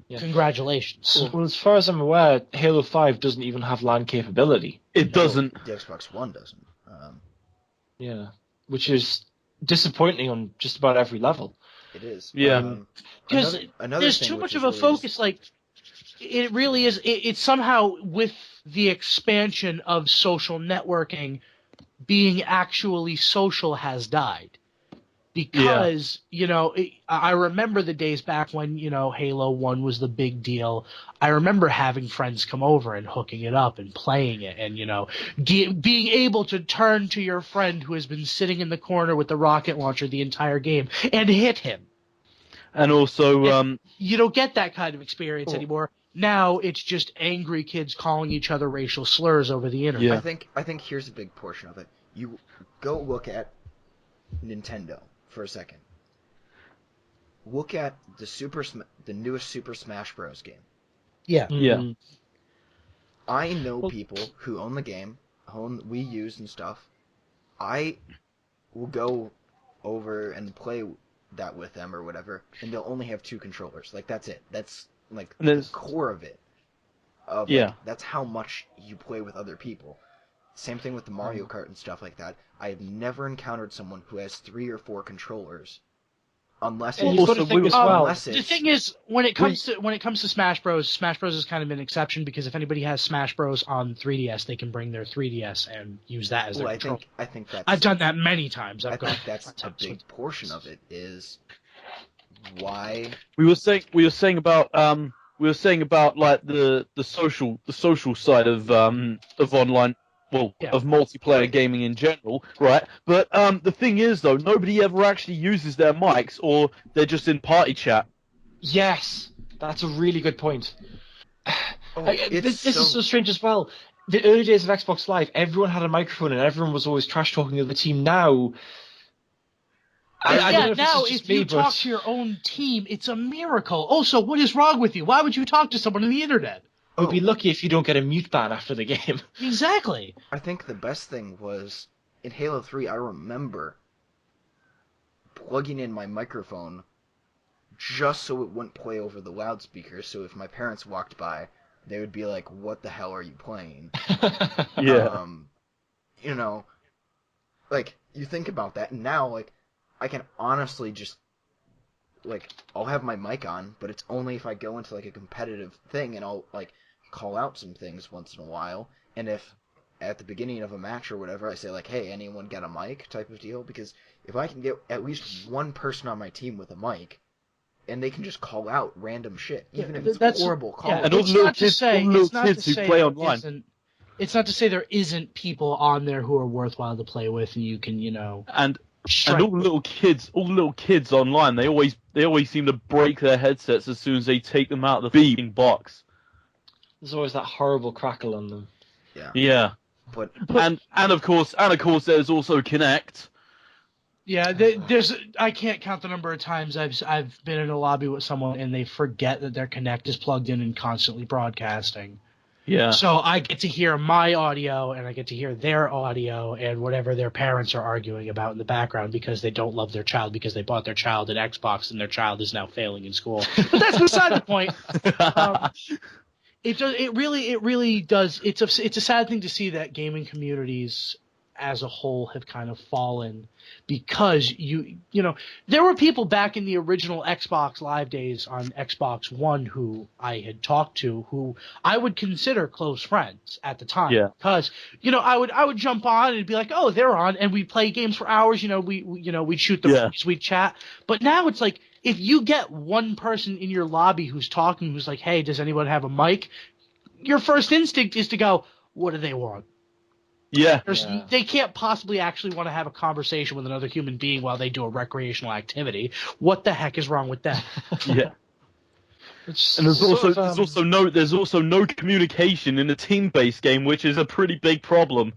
congratulations. Well, as far as I'm aware, Halo 5 doesn't even have LAN capability. It doesn't. The Xbox One doesn't. Which is disappointing on just about every level. It is. Yeah. Because there's too much of a focus, it really is. It's somehow, with the expansion of social networking, being actually social has died. Because, I remember the days back when, Halo 1 was the big deal. I remember having friends come over and hooking it up and playing it and, being able to turn to your friend who has been sitting in the corner with the rocket launcher the entire game and hit him. And also... you don't get that kind of experience anymore. Now it's just angry kids calling each other racial slurs over the internet. Yeah. I think here's a big portion of it. You go look at Nintendo for a second. Look at the newest Super Smash Bros. Game. Yeah. Yeah. I know people who own the game, own Wii U's and stuff. I will go over and play that with them or whatever, and they'll only have 2 controllers. That's it. That's the core of it. That's how much you play with other people. Same thing with the Mario Kart and stuff like that. I have never encountered someone who has 3 or 4 controllers, unless the thing is, when it comes to Smash Bros, has kind of been an exception because if anybody has Smash Bros on 3DS, they can bring their 3DS and use that as their controller. I think that's... I've done that many times. I think that's a big portion of it is why we were saying about the social side of online. Of multiplayer gaming in general, right? But the thing is, though, nobody ever actually uses their mics, or they're just in party chat. Yes, that's a really good point. This is so strange as well. The early days of Xbox Live, everyone had a microphone and everyone was always trash-talking the other team. Now... if you talk to your own team, it's a miracle. Also, what is wrong with you? Why would you talk to someone on the internet? You'd be lucky if you don't get a mute ban after the game. Exactly. I think the best thing was, in Halo 3, I remember plugging in my microphone just so it wouldn't play over the loudspeaker. So if my parents walked by, they would be like, "What the hell are you playing?" Yeah. You know, like, you think about that, and now, like, I can honestly just, like, I'll have my mic on, but it's only if I go into, like, a competitive thing, and I'll, like, call out some things once in a while, and if at the beginning of a match or whatever, I say, like, "Hey, anyone got a mic?" type of deal, because if I can get at least one person on my team with a mic, and they can just call out random shit, even if it's horrible call. And all the little kids who play online. It's not to say there isn't people on there who are worthwhile to play with, and you can, And all the little kids online, they always seem to break their headsets as soon as they take them out of the feeding box. There's always that horrible crackle on them. Yeah. But of course there's also Kinect. Yeah, I can't count the number of times I've been in a lobby with someone and they forget that their Kinect is plugged in and constantly broadcasting. Yeah. So I get to hear my audio and I get to hear their audio and whatever their parents are arguing about in the background because they don't love their child because they bought their child an Xbox and their child is now failing in school. But that's beside the point. It really does. It's a sad thing to see that gaming communities as a whole have kind of fallen because there were people back in the original Xbox Live days on Xbox One who I had talked to who I would consider close friends at the time. Yeah. Because I would jump on and be like, oh, they're on, and we'd play games for hours. We'd shoot the breeze, we'd chat. But now it's like if you get one person in your lobby who's talking, who's like, hey, does anyone have a mic? Your first instinct is to go, what do they want? Yeah. They can't possibly actually want to have a conversation with another human being while they do a recreational activity. What the heck is wrong with that? Yeah. And there's also no communication in a team-based game, which is a pretty big problem.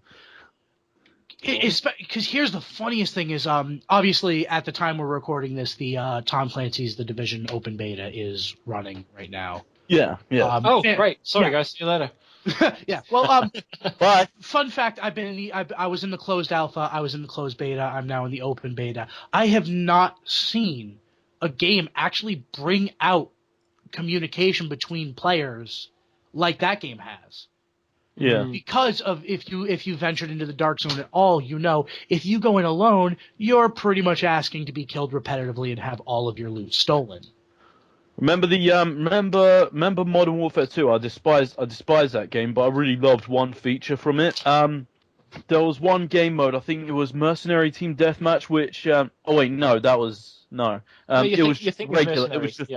Because here's the funniest thing is, obviously at the time we're recording this, the Tom Clancy's The Division open beta is running right now. Yeah. Great. Sorry, guys. See you later. Yeah. Well, Bye. Fun fact: I was in the closed alpha. I was in the closed beta. I'm now in the open beta. I have not seen a game actually bring out communication between players like that game has. Yeah. Because of if you ventured into the dark zone at all, if you go in alone, you're pretty much asking to be killed repetitively and have all of your loot stolen. Remember remember Modern Warfare 2? I despise that game, but I really loved one feature from it. There was one game mode, I think it was Mercenary Team Deathmatch, which it was just regular. It was just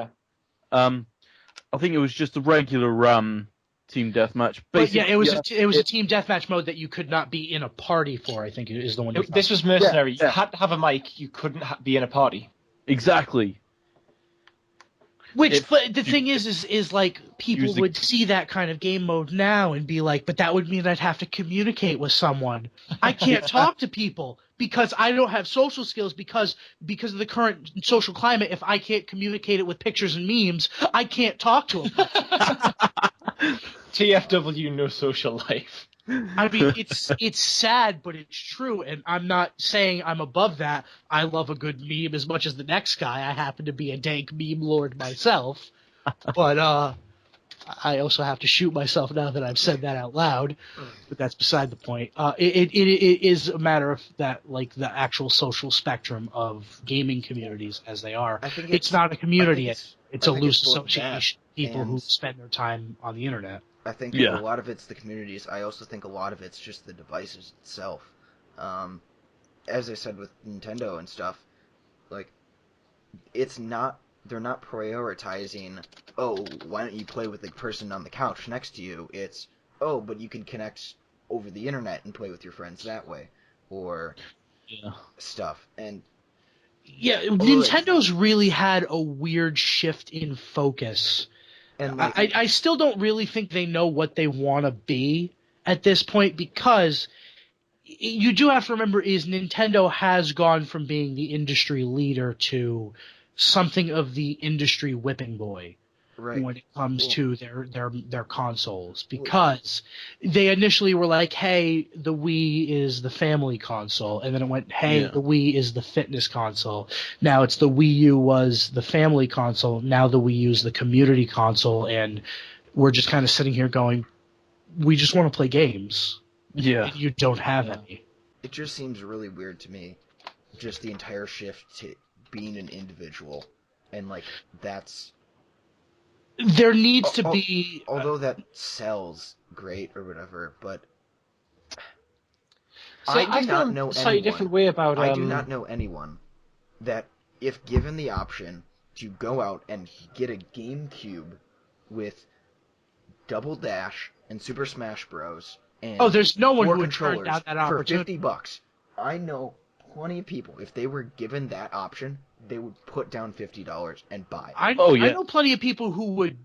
I think it was just a regular Team Deathmatch. But yeah, it was a Team Deathmatch mode that you could not be in a party for. I think is the one. This was Mercenary. You had to have a mic. You couldn't be in a party. Exactly. But the thing is like people would see that kind of game mode now and be like, but that would mean I'd have to communicate with someone. I can't talk to people because I don't have social skills because of the current social climate. If I can't communicate it with pictures and memes, I can't talk to them. TFW, no social life. I mean, it's sad, but it's true, and I'm not saying I'm above that. I love a good meme as much as the next guy. I happen to be a dank meme lord myself, but I also have to shoot myself now that I've said that out loud. But that's beside the point. It is a matter of that, like the actual social spectrum of gaming communities as they are. I think it's not a community. It's a loose association of people who and spend their time on the internet. I think a lot of it's the communities. I also think a lot of it's just the devices itself. As I said with Nintendo and stuff, like they're not prioritizing, oh, why don't you play with the person on the couch next to you? It's, oh, but you can connect over the internet and play with your friends that way, or stuff. And Nintendo's really had a weird shift in focus. And I still don't really think they know what they want to be at this point, because you do have to remember is Nintendo has gone from being the industry leader to something of the industry whipping boy. when it comes to their consoles, because they initially were like, hey, the Wii is the family console, and then it went, hey, the Wii is the fitness console. Now it's the Wii U was the family console, now the Wii U is the community console, and we're just kind of sitting here going, we just want to play games. Yeah. And you don't have any. It just seems really weird to me, just the entire shift to being an individual, and like that's... There needs to be... Although that sells great or whatever, but... So I do not know slightly different way about... I do not know anyone that, if given the option to go out and get a GameCube with Double Dash and Super Smash Bros. And there's no one who would controllers turn down that opportunity. for $50. I know plenty of people, if they were given that option, they would put down $50 and buy. I know plenty of people who would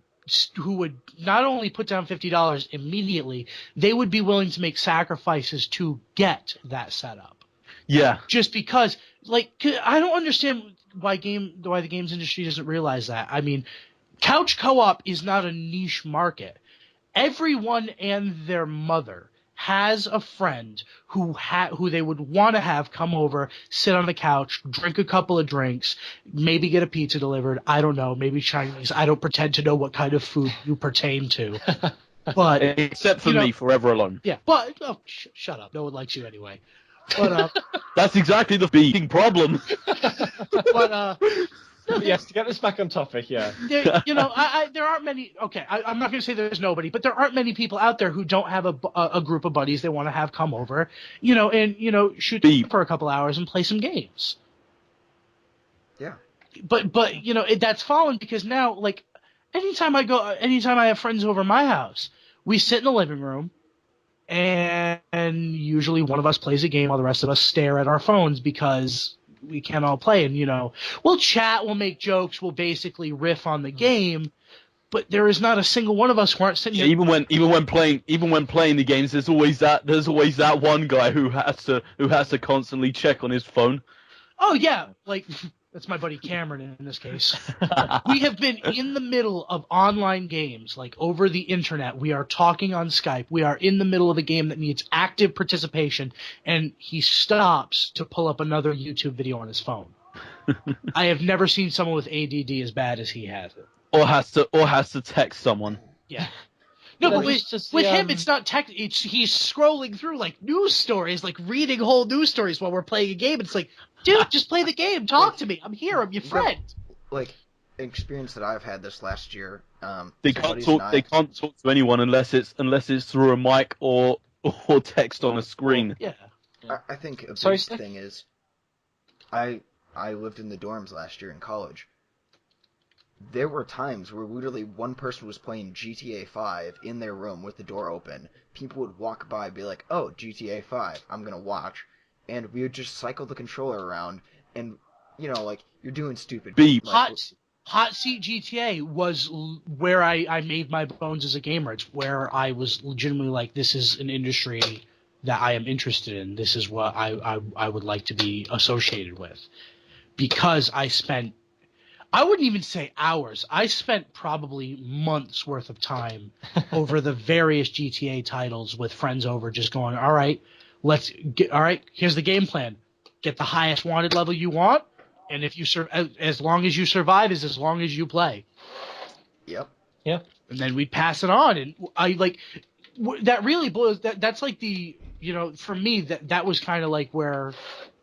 not only put down $50 immediately, they would be willing to make sacrifices to get that setup. Yeah. Just because, like, I don't understand why the games industry doesn't realize that. I mean, couch co-op is not a niche market. Everyone and their mother has a friend who they would want to have come over, sit on the couch, drink a couple of drinks, maybe get a pizza delivered. I don't know, maybe Chinese. I don't pretend to know what kind of food you pertain to. But except for me, forever alone. Yeah, but shut up. No one likes you anyway. But that's exactly the beating problem. But yes, to get this back on topic, yeah. There aren't many. Okay, I'm not going to say there's nobody, but there aren't many people out there who don't have a group of buddies they want to have come over, and shoot for a couple hours and play some games. Yeah. But that's fallen because now, like, anytime I have friends over my house, we sit in the living room, and usually one of us plays a game while the rest of us stare at our phones because we can't all play, and we'll chat, we'll make jokes, we'll basically riff on the game, but there is not a single one of us who aren't sitting here. Even when playing the games, there's always that one guy who has to constantly check on his phone. Oh yeah, like that's my buddy Cameron in this case. We have been in the middle of online games, like over the internet. We are talking on Skype. We are in the middle of a game that needs active participation, and he stops to pull up another YouTube video on his phone. I have never seen someone with ADD as bad as he has it. Or has to text someone. Yeah. No, but with him, it's not tech. He's scrolling through like news stories, like reading whole news stories while we're playing a game. It's like, dude, just play the game. Talk to me. I'm here. I'm your friend. Like, an experience that I've had this last year. They can't talk to anyone unless it's through a mic or text on a screen. Yeah. I think a big thing is, I lived in the dorms last year in college. There were times where literally one person was playing GTA 5 in their room with the door open. People would walk by and be like, oh, GTA 5, I'm going to watch. And we would just cycle the controller around and, like, you're doing stupid. Beep. Hot Seat GTA was where I made my bones as a gamer. It's where I was legitimately like, this is an industry that I am interested in. This is what I would like to be associated with. Because I wouldn't even say hours. I spent probably months worth of time over the various GTA titles with friends over, just going, all right, here's the game plan. Get the highest wanted level you want, and if you as long as you survive is as long as you play. Yep. Yeah. And then we'd pass it on, and I like that really blows. That's like the for me that was kind of like where.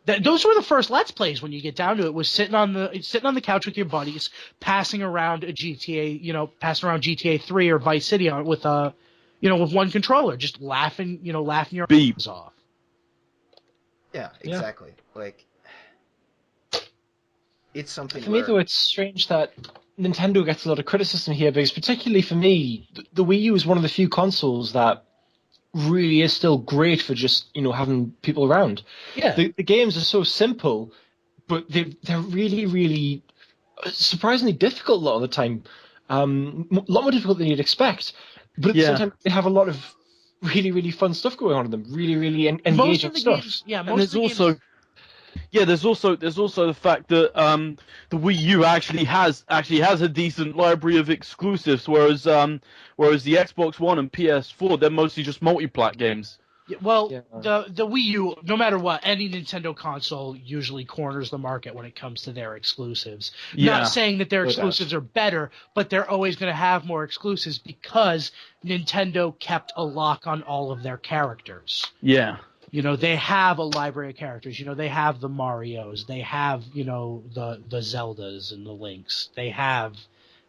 Those were the first Let's Plays when you get down to it, was sitting on the couch with your buddies, passing around a GTA, passing around GTA 3 or Vice City with one controller, just laughing your beeps off. Yeah, exactly. Yeah. Like, it's something for me, though, it's strange that Nintendo gets a lot of criticism here, because particularly for me, the Wii U is one of the few consoles that really is still great for just having people around. Yeah, the games are so simple, but they're really, really surprisingly difficult a lot of the time. A lot more difficult than you'd expect. But at the same time, they have a lot of really, really fun stuff going on in them. Really, really engaging stuff. Most of the games. there's also the fact that the Wii U actually has a decent library of exclusives, whereas the Xbox One and PS4, they're mostly just multi-plat games. Yeah, well, the Wii U, no matter what, any Nintendo console usually corners the market when it comes to their exclusives. Yeah. Not saying that their exclusives are better, but they're always going to have more exclusives because Nintendo kept a lock on all of their characters. Yeah. They have a library of characters. They have the Marios. They have, the Zeldas and the Links. They have,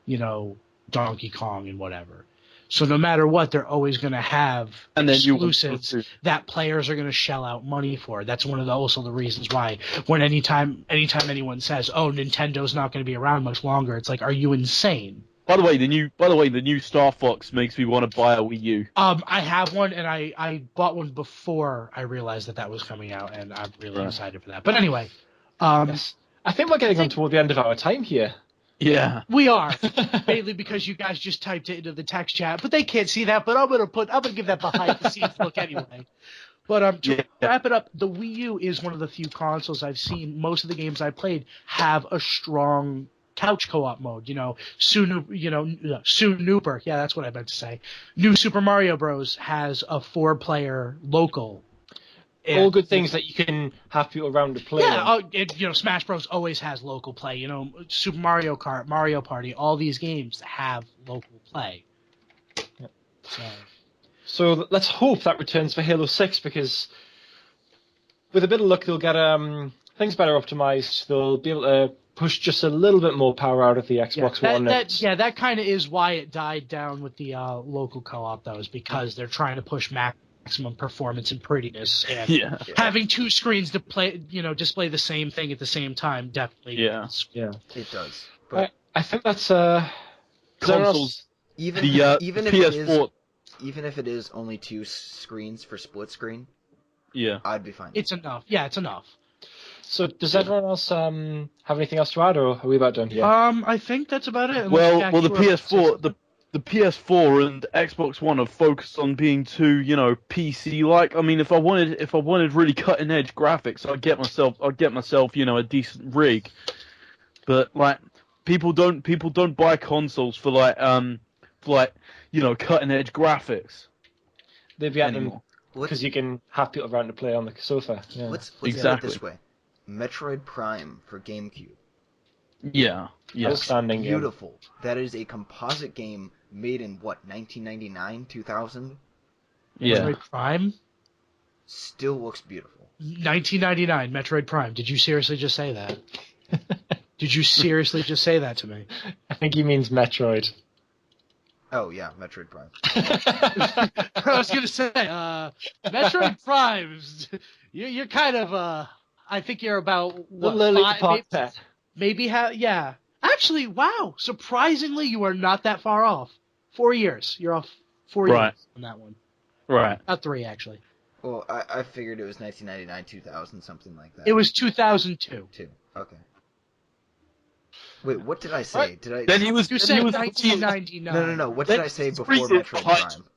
Donkey Kong and whatever. So no matter what, they're always going to have exclusives that players are going to shell out money for. That's one of also the reasons why when anytime anyone says, "Oh, Nintendo's not going to be around much longer," it's like, are you insane? By the way, the new Star Fox makes me want to buy a Wii U. I have one, and I bought one before I realized that was coming out, and I'm really excited for that. But anyway, yes. I think we're getting on toward the end of our time here. Yeah, we are, mainly because you guys just typed it into the text chat, but they can't see that. But I'm gonna give that behind the scenes look anyway. But to wrap it up, the Wii U is one of the few consoles I've seen. Most of the games I played have a strong couch co-op mode. Nooper. Yeah, that's what I meant to say. New Super Mario Bros. Has a 4-player local. All good things that you can have people around to play. Yeah, Smash Bros. Always has local play. Super Mario Kart, Mario Party, all these games have local play. Yep. So let's hope that returns for Halo 6, because with a bit of luck, they'll get things better optimized. They'll be able to push just a little bit more power out of the Xbox One. That kind of is why it died down with the local co-op, though, is because they're trying to push maximum performance and prettiness, and having two screens to display the same thing at the same time definitely it does. But I think that's consoles. Even PS4, even if it is only 2 screens for split screen, I'd be fine. It's enough. Yeah, it's enough. So does everyone else have anything else to add, or are we about done here? I think that's about it. Well, the PS4, the PS4 and Xbox One are focused on being too, PC-like. I mean, if I wanted really cutting-edge graphics, I'd get myself, a decent rig. But people don't buy consoles for cutting-edge graphics. They get them because you can have people around to play on the sofa. Yeah. Let's put it this way: Metroid Prime for GameCube. Yeah. Outstanding. Beautiful. That is a composite game made in 1999, 2000. Yeah. Metroid Prime still looks beautiful. 1999 Metroid Prime. Did you seriously just say that? Did you seriously just say that to me? I think he means Metroid. Oh yeah, Metroid Prime. I was gonna say Metroid Prime. You're kind of I think you're about what, maybe yeah. Actually, wow! Surprisingly, you are not that far off. 4 years. You're off 4 years on that one. Right. Not 3, actually. Well, I figured it was 1999, 2000, something like that. It was 2002. Okay. Wait, what did I say? You said 1999. No. What did I say before Metroid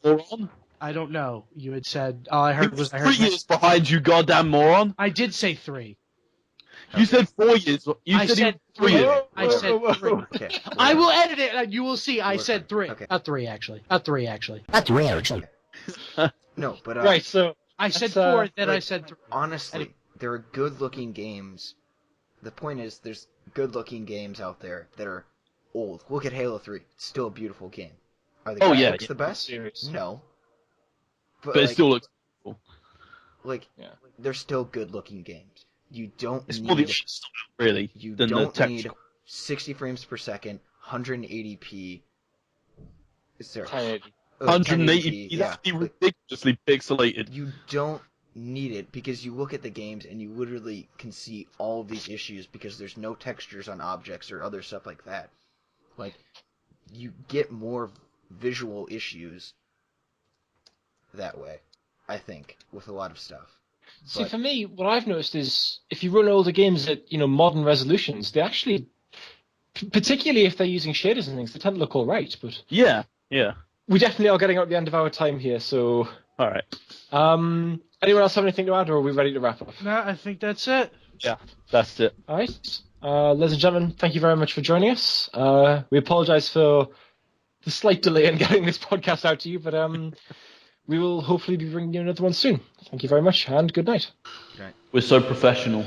Prime? I don't know. You had said... All I heard was... 3 years behind, you goddamn moron. I did say 3. You said 4 years. I said 3 years. I said 3. Okay. I will edit it and you will see. I said 3. Okay. Not 3, actually. Not 3, actually. No, but... right, so... I said 4, then I said 3. Honestly, there are good-looking games. The point is, there's good-looking games out there that are old. Look at Halo 3. It's still a beautiful game. Are the graphics the best? Serious. No. But it still looks beautiful. They're still good-looking games. You don't it's need... more the style, really, you than don't the need 60 frames per second, 180p... Is there... 180p, that'd be ridiculously pixelated. You don't need it, because you look at the games and you literally can see all of these issues because there's no textures on objects or other stuff like that. You get more visual issues that way, I think, with a lot of stuff. See, for me, what I've noticed is if you run older games at modern resolutions, they actually, particularly if they're using shaders and things, they tend to look all right. But yeah, we definitely are getting out the end of our time here. So, all right. Anyone else have anything to add, or are we ready to wrap up? No, I think that's it. Yeah, that's it. All right. Ladies and gentlemen, thank you very much for joining us. We apologize for the slight delay in getting this podcast out to you, but we will hopefully be bringing you another one soon. Thank you very much, and good night. Right. We're so professional.